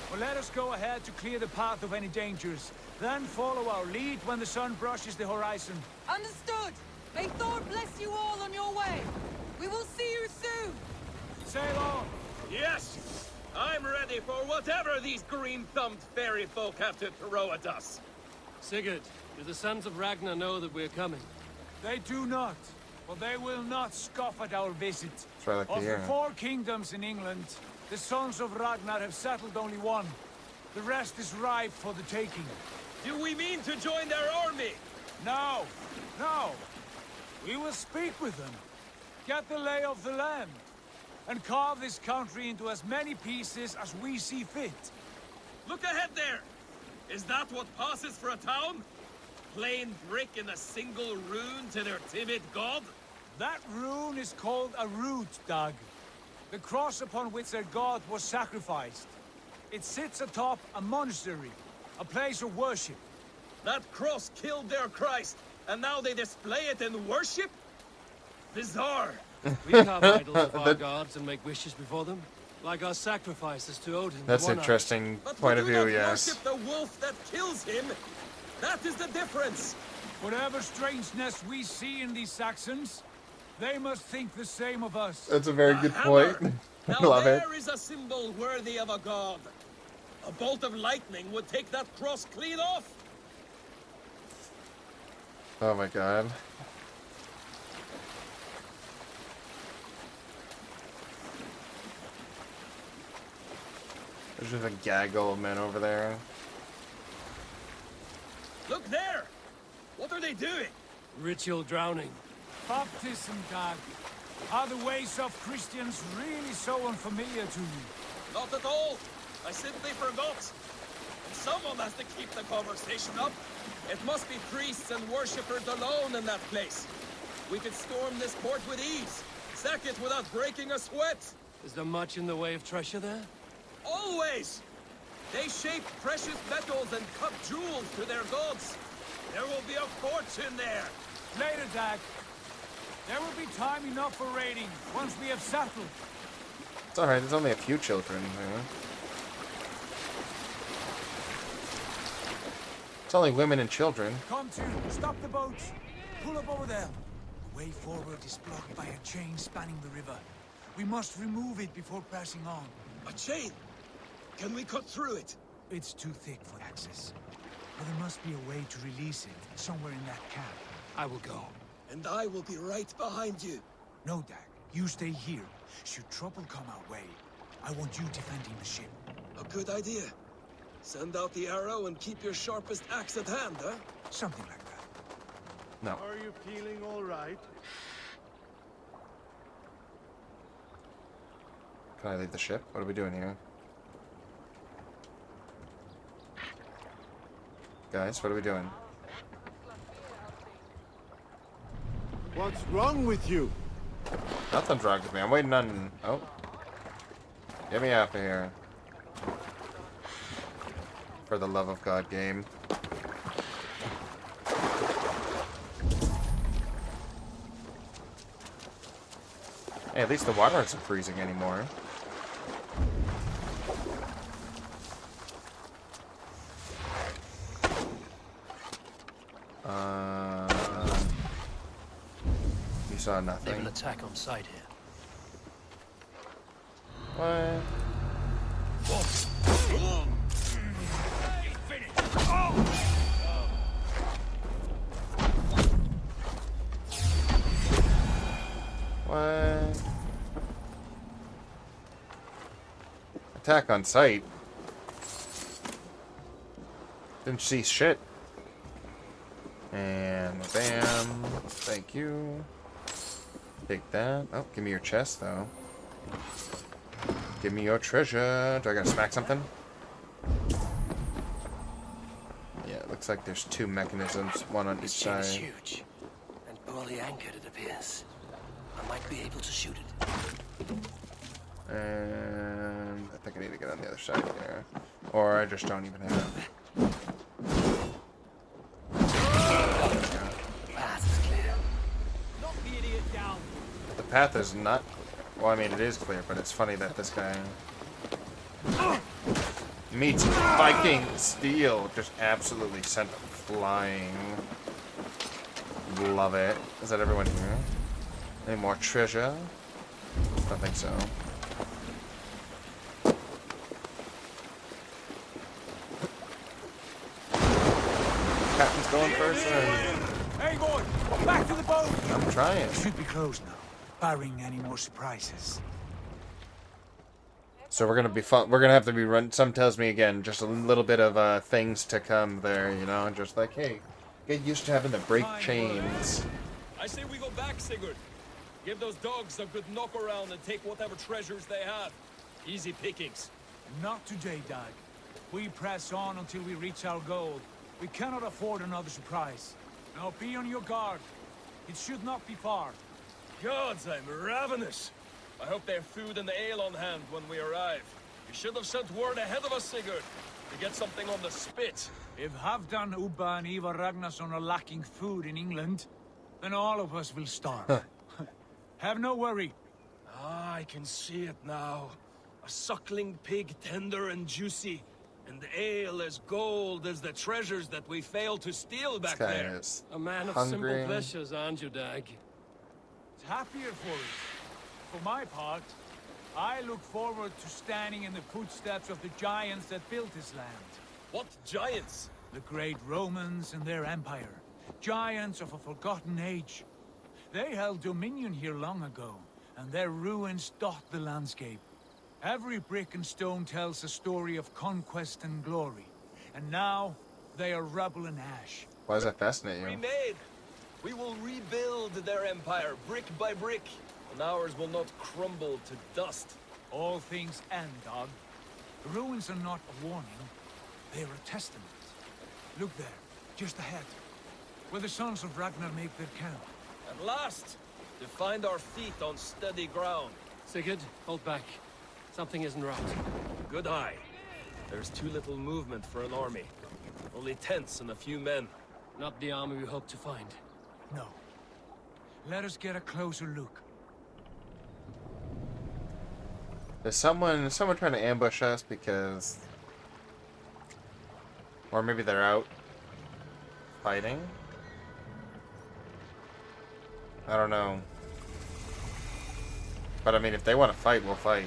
But let us go ahead to clear the path of any dangers. Then follow our lead when the sun brushes the horizon. Understood. May Thor bless you all on your way. We will see you soon. Sail on. Yes! I'm ready for whatever these green-thumbed fairy folk have to throw at us. Sigurd, do the sons of Ragnar know that we're coming? They do not. But they will not scoff at our visit. That's what I like to Of the hear. 4 kingdoms in England, the sons of Ragnar have settled only one. The rest is ripe for the taking. Do we mean to join their army? No! No! We will speak with them, get the lay of the land, and carve this country into as many pieces as we see fit. Look ahead there! Is that what passes for a town? Plain brick in a single rune to their timid god? That rune is called a root, Doug. The cross upon which their god was sacrificed. It sits atop a monastery, a place of worship. That cross killed their Christ, and now they display it in worship? Bizarre. We carve idols of our gods and make wishes before them, like our sacrifices to Odin. That's an interesting point of view, yes. Worship the wolf that kills him. That is the difference. Whatever strangeness we see in these Saxons, they must think the same of us. That's a very good point. Love it. There is a symbol worthy of a god. A bolt of lightning would take that cross clean off. Oh my god. There's just a gaggle of men over there. Look there! What are they doing? Ritual drowning. Baptism, Doug. Are the ways of Christians really so unfamiliar to you? Not at all. I simply forgot. And someone has to keep the conversation up. It must be priests and worshippers alone in that place. We could storm this port with ease. Sack it without breaking a sweat. Is there much in the way of treasure there? Always! They shape precious metals and cut jewels to their gods. There will be a fortune there. Later, Doug. There will be time enough for raiding once we have settled. It's alright, there's only a few children here. It's only women and children. Come to, stop the boats. Pull up over there. The way forward is blocked by a chain spanning the river. We must remove it before passing on. A chain? Can we cut through it? It's too thick for access. But there must be a way to release it, somewhere in that camp. I will go. And I will be right behind you. No, Dag. You stay here. Should trouble come our way, I want you defending the ship. A good idea. Send out the arrow and keep your sharpest axe at hand, huh? Something like that. No. Are you feeling all right? Can I leave the ship? What are we doing here? Guys, what are we doing? What's wrong with you? Nothing's wrong with me. I'm waiting on... Oh. Get me out of here. For the love of God, game. Hey, at least the water isn't freezing anymore. You saw nothing. They will attack on sight here. What? What? Attack on sight? Didn't see shit. And bam. Thank you. Take that. Oh, give me your chest, though. Give me your treasure. Do I gotta smack something? Yeah, it looks like there's two mechanisms, one on each side. This chain is huge and poorly anchored, it appears. I might be able to shoot it. And I think I need to get on the other side there. Or I just don't even have. The path is not... Well, I mean, it is clear, but it's funny that this guy... meets Viking steel. Just absolutely sent flying. Love it. Is that everyone here? Any more treasure? Don't think so. Captain's going first. Hey, boy! Back to the boat! I'm trying. It should be closed now, barring any more surprises. So we're gonna be fun. We're gonna have to be run. Some tells me again, just a little bit of things to come there. You know, just like, hey, get used to having to break chains. I I say we go back, Sigurd. Give those dogs a good knock around and take whatever treasures they have. Easy pickings. Not today, Dag. We press on until we reach our goal. We cannot afford another surprise. Now be on your guard. It should not be far. Gods, I'm ravenous. I hope they have food and ale on hand when we arrive. You should have sent word ahead of us, Sigurd, to get something on the spit. If Halfdan, Ubba, and Ivar Ragnarsson are lacking food in England, then all of us will starve. Have no worry. Ah, I can see it now. A suckling pig, tender and juicy, and ale as gold as the treasures that we failed to steal back there. A man of hungry. simple pleasures, aren't you, Dag? It's happier for us. For my part, I look forward to standing in the footsteps of the giants that built this land. What giants? The great Romans and their empire. Giants of a forgotten age. They held dominion here long ago, and their ruins dot the landscape. Every brick and stone tells a story of conquest and glory. And now, they are rubble and ash. Why does that fascinate you? Remade. We will rebuild their empire, brick by brick, and ours will not crumble to dust. All things end, Dog. The ruins are not a warning. They are a testament. Look there, just ahead, where the sons of Ragnar make their camp. At last, to find our feet on steady ground. Sigurd, hold back. Something isn't right. Good eye. There's too little movement for an army. Only tents and a few men. Not the army we hope to find. No. Let us get a closer look. There's someone trying to ambush us because... Or maybe they're out fighting? I don't know. But I mean, if they want to fight, we'll fight.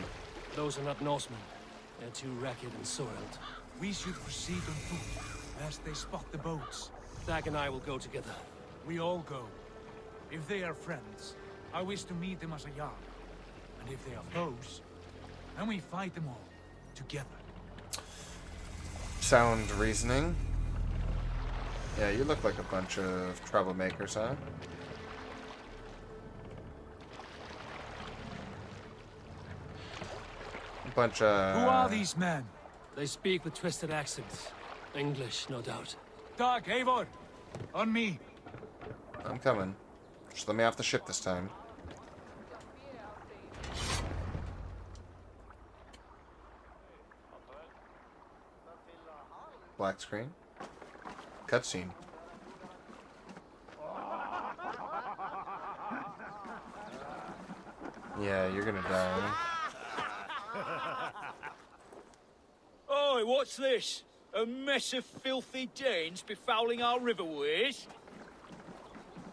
Those are not Norsemen. They're too ragged and soiled. We should proceed on foot, lest they spot the boats. Dag and I will go together. We all go. If they are friends, I wish to meet them as a yard. And if they are foes, then we fight them all, together. Sound reasoning. Yeah, you look like a bunch of troublemakers, huh? A bunch of... Who are these men? They speak with twisted accents. English, no doubt. Dag, Eivor! On me! I'm coming. Just let me off the ship this time. Black screen. Cutscene. Yeah, you're gonna die. Oi, what's this? A mess of filthy Danes befouling our riverways?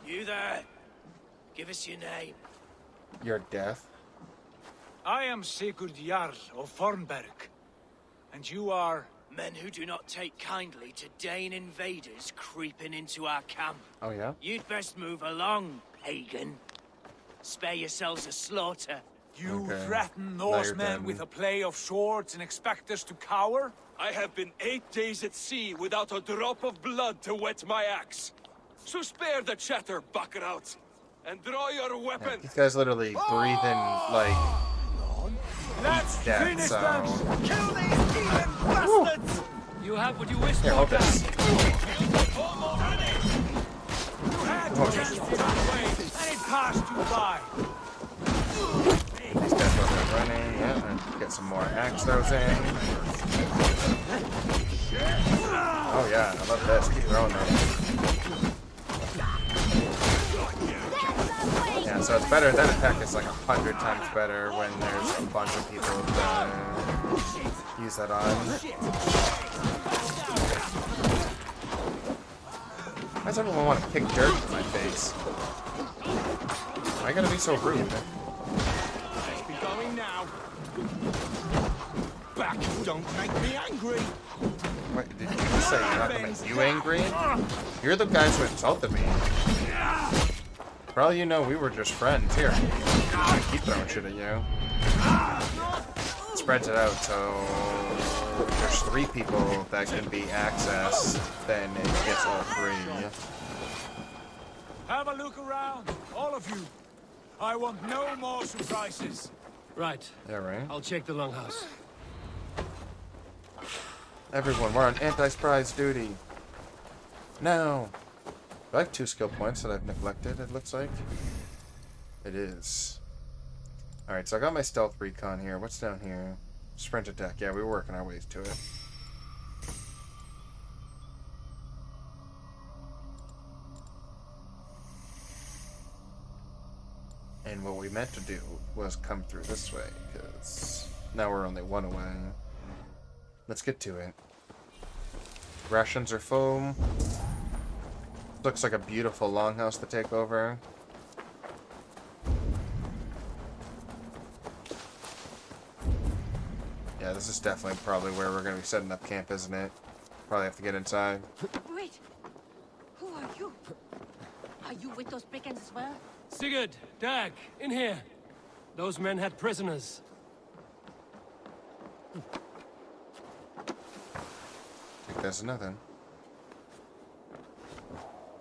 You there? Give us your name. Your death. I am Sigurd Jarl of Fornberg. And you are... Men who do not take kindly to Dane invaders creeping into our camp. Oh, yeah? You'd best move along, pagan. Spare yourselves a slaughter. You threaten Norsemen with a play of swords and expect us to cower? I have been 8 days at sea without a drop of blood to wet my axe. So spare the chatter, buckerout, and draw your weapon. Yeah, these guys literally breathe in, like... Let's finish them! Kill these demon bastards! You have what you wish Here, for, hold this. You had to get that way, and it passed you by. These guys are running, yeah, and get some more axe throws in. Oh yeah, I love this. Keep throwing them. Yeah, so it's better. That attack is like 100 times better when there's a bunch of people to use that on. Why does everyone want to kick dirt in my face? Why gotta be so rude? Be going now. Back, don't make me angry. Wait, did you just say you're not gonna make you angry? You're the guys who insulted me. For all you know, we were just friends. Here, I'm gonna keep throwing shit at you. It spreads it out, so there's 3 people that can be accessed, then it gets all 3. Have a look around, all of you. I want no more surprises. Right. Yeah, right. I'll check the longhouse. Everyone, we're on anti-surprise duty. Now. Do I have 2 skill points that I've neglected, it looks like? It is. Alright, so I got my stealth recon here. What's down here? Sprint attack. Yeah, we were working our ways to it. And what we meant to do was come through this way, because now we're only 1 away. Let's get to it. Rations are full. Looks like a beautiful longhouse to take over. Yeah, this is definitely probably where we're going to be setting up camp, isn't it? Probably have to get inside. Wait! Who are you? Are you with those brigands as well? Sigurd, Dag, in here. Those men had prisoners. I think there's nothing.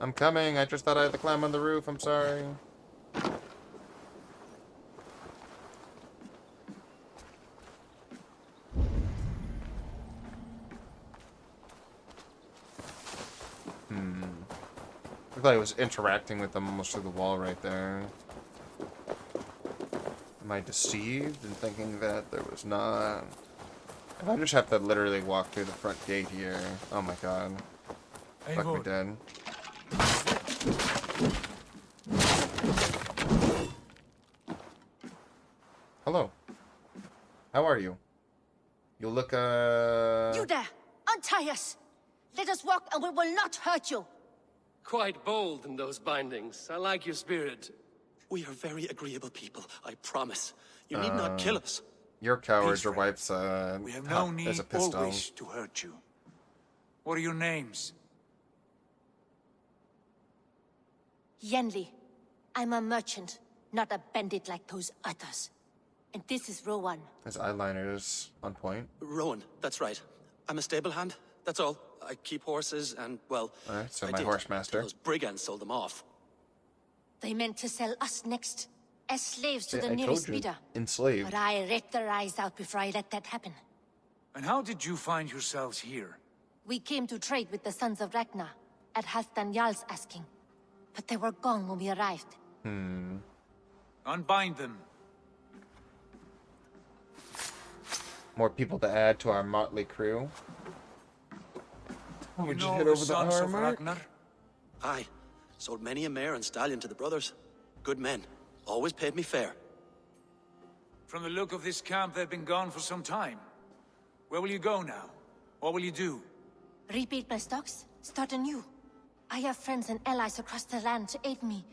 I'm coming. I just thought I had to climb on the roof. I'm sorry. I thought I was interacting with them almost through the wall right there. Am I deceived in thinking that there was not? If I just have to literally walk through the front gate here. Oh my god. Fuck me dead. Hello. How are you? You look, You there! Untie us! Let us walk and we will not hurt you! Quite bold in those bindings. I like your spirit. We are very agreeable people, I promise. You need not kill us. You're cowards. Your wife's, We have no need there's a or pistol. wish to hurt you. What are your names? Yenli. I'm a merchant, not a bandit like those others. And this is Rowan. His eyeliner's on point. Rowan, that's right. I'm a stable hand, that's all. I keep horses and, well... Alright, so I my did, horse master. Those brigands sold them off. They meant to sell us next, as slaves to See, the I nearest told you. bidder. Enslaved. But I ripped their eyes out before I let that happen. And how did you find yourselves here? We came to trade with the Sons of Ragnar, at Halfdan Jarl's asking. But they were gone when we arrived. Unbind them. More people to add to our motley crew. Oh, we just hit over the Sons of armor. Ragnar? Aye. Sold many a mare and stallion to the brothers. Good men. Always paid me fair. From the look of this camp, they've been gone for some time. Where will you go now? What will you do? Rebuild my stocks, start anew. I have friends and allies across the land to aid me,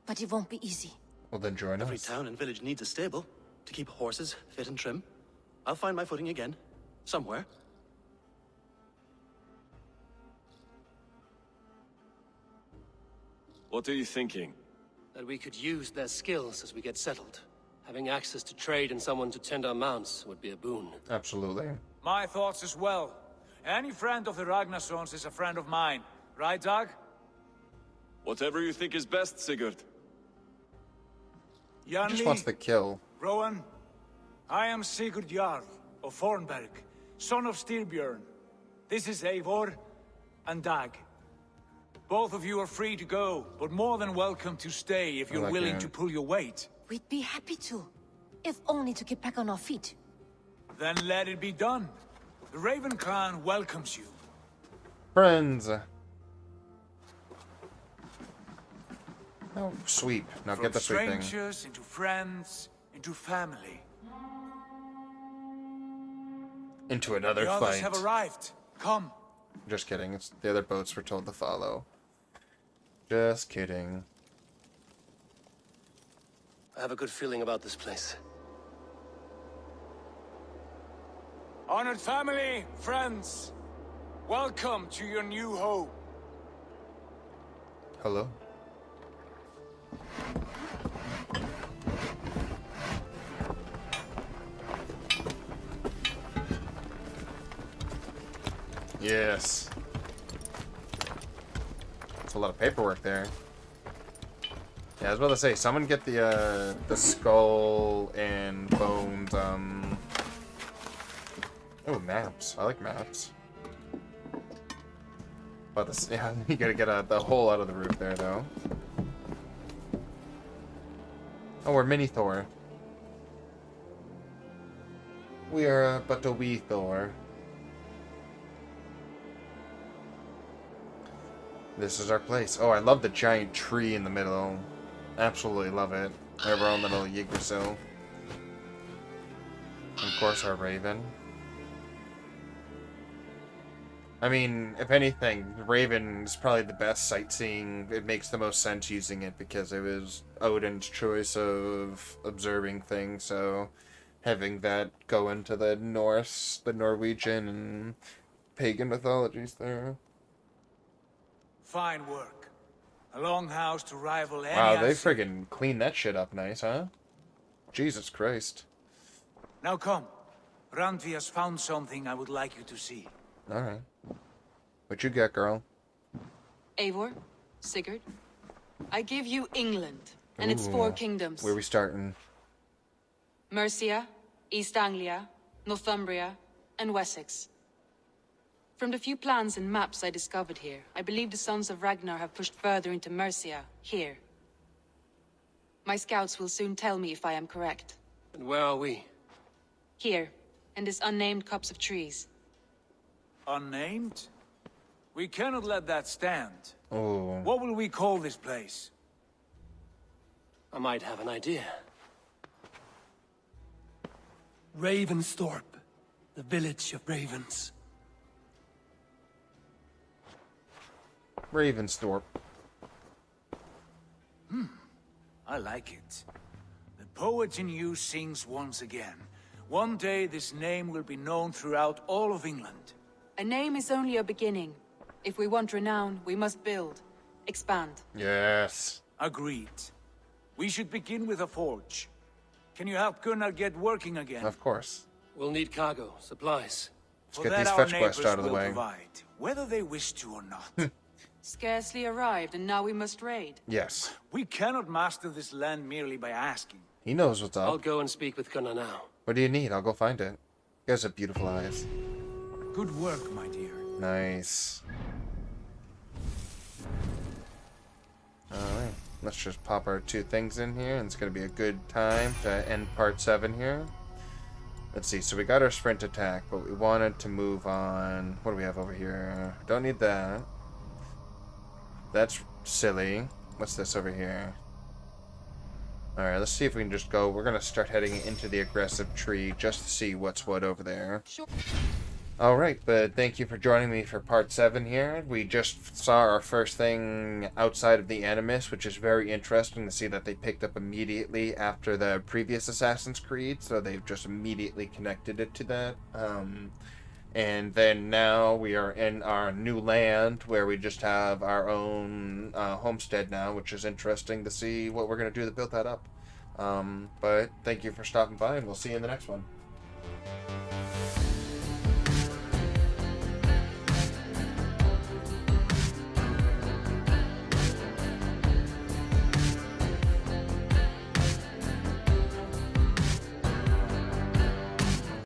but it won't be easy. Well, then join Every us. town and village needs a stable to keep horses fit and trim. I'll find my footing again. Somewhere. What are you thinking? That we could use their skills as we get settled. Having access to trade and someone to tend our mounts would be a boon. Absolutely. My thoughts as well. Any friend of the Ragnarsons is a friend of mine. Right, Dag? Whatever you think is best, Sigurd. He just Janli, wants to kill. Rowan, I am Sigurd Jarl of Fornberg, son of Styrbjörn. This is Eivor and Dag. Both of you are free to go, but more than welcome to stay if you're willing to pull your weight. We'd be happy to, if only to get back on our feet. Then let it be done. The Raven Clan welcomes you. Friends. Oh, sweep. Now From get the sweeping. strangers into friends, into family. Into another The others fight. have arrived. Come. Just kidding. It's the other boats were told to follow. Just kidding. I have a good feeling about this place. Honored family, friends, welcome to your new home. Hello? Yes. That's a lot of paperwork there. Yeah, I was about to say, someone get the skull and bones, Oh, maps. I like maps. But this, yeah, you gotta get the hole out of the roof there, though. Oh, we're mini Thor. We are but a wee Thor. This is our place. Oh, I love the giant tree in the middle. Absolutely love it. We have our own little Yggdrasil. Of course, our Raven. I mean, if anything, Raven is probably the best sightseeing. It makes the most sense using it because it was Odin's choice of observing things, so having that go into the Norse, the Norwegian, and pagan mythologies there. Fine work. A longhouse to rival any... Wow, they friggin' cleaned that shit up nice, huh? Jesus Christ. Now come. Randvi has found something I would like you to see. Alright. What you got, girl? Eivor, Sigurd, I give you England and its 4 kingdoms. Where we starting? Mercia, East Anglia, Northumbria, and Wessex. From the few plans and maps I discovered here, I believe the Sons of Ragnar have pushed further into Mercia, here. My scouts will soon tell me if I am correct. And where are we? Here, in this unnamed copse of trees. Unnamed? We cannot let that stand. Oh. What will we call this place? I might have an idea. Ravensthorpe, the village of ravens. Ravensthorpe. I like it. The poet in you sings once again. One day this name will be known throughout all of England. A name is only a beginning. If we want renown, we must build, expand. Yes. Agreed. We should begin with a forge. Can you help Gunnar get working again? Of course. We'll need cargo, supplies. Let's get these fetch quests out of the way. Provide, whether they wish to or not. Scarcely arrived, and now we must raid. Yes. We cannot master this land merely by asking. He knows what's up. I'll go and speak with Gunnar now. What do you need? I'll go find it. You guys have beautiful eyes. Good work, my dear. Nice. Alright. Let's just pop our 2 things in here, and it's going to be a good time to end part 7 here. Let's see. So we got our sprint attack, but we wanted to move on. What do we have over here? Don't need that. That's silly. What's this over here? Alright, let's see if we can just go. We're going to start heading into the aggressive tree just to see what's what over there. Sure. Alright, but thank you for joining me for part 7 here. We just saw our first thing outside of the Animus, which is very interesting to see that they picked up immediately after the previous Assassin's Creed, so they've just immediately connected it to that. And then now we are in our new land where we just have our own homestead now, which is interesting to see what we're going to do to build that up. But thank you for stopping by, and we'll see you in the next one.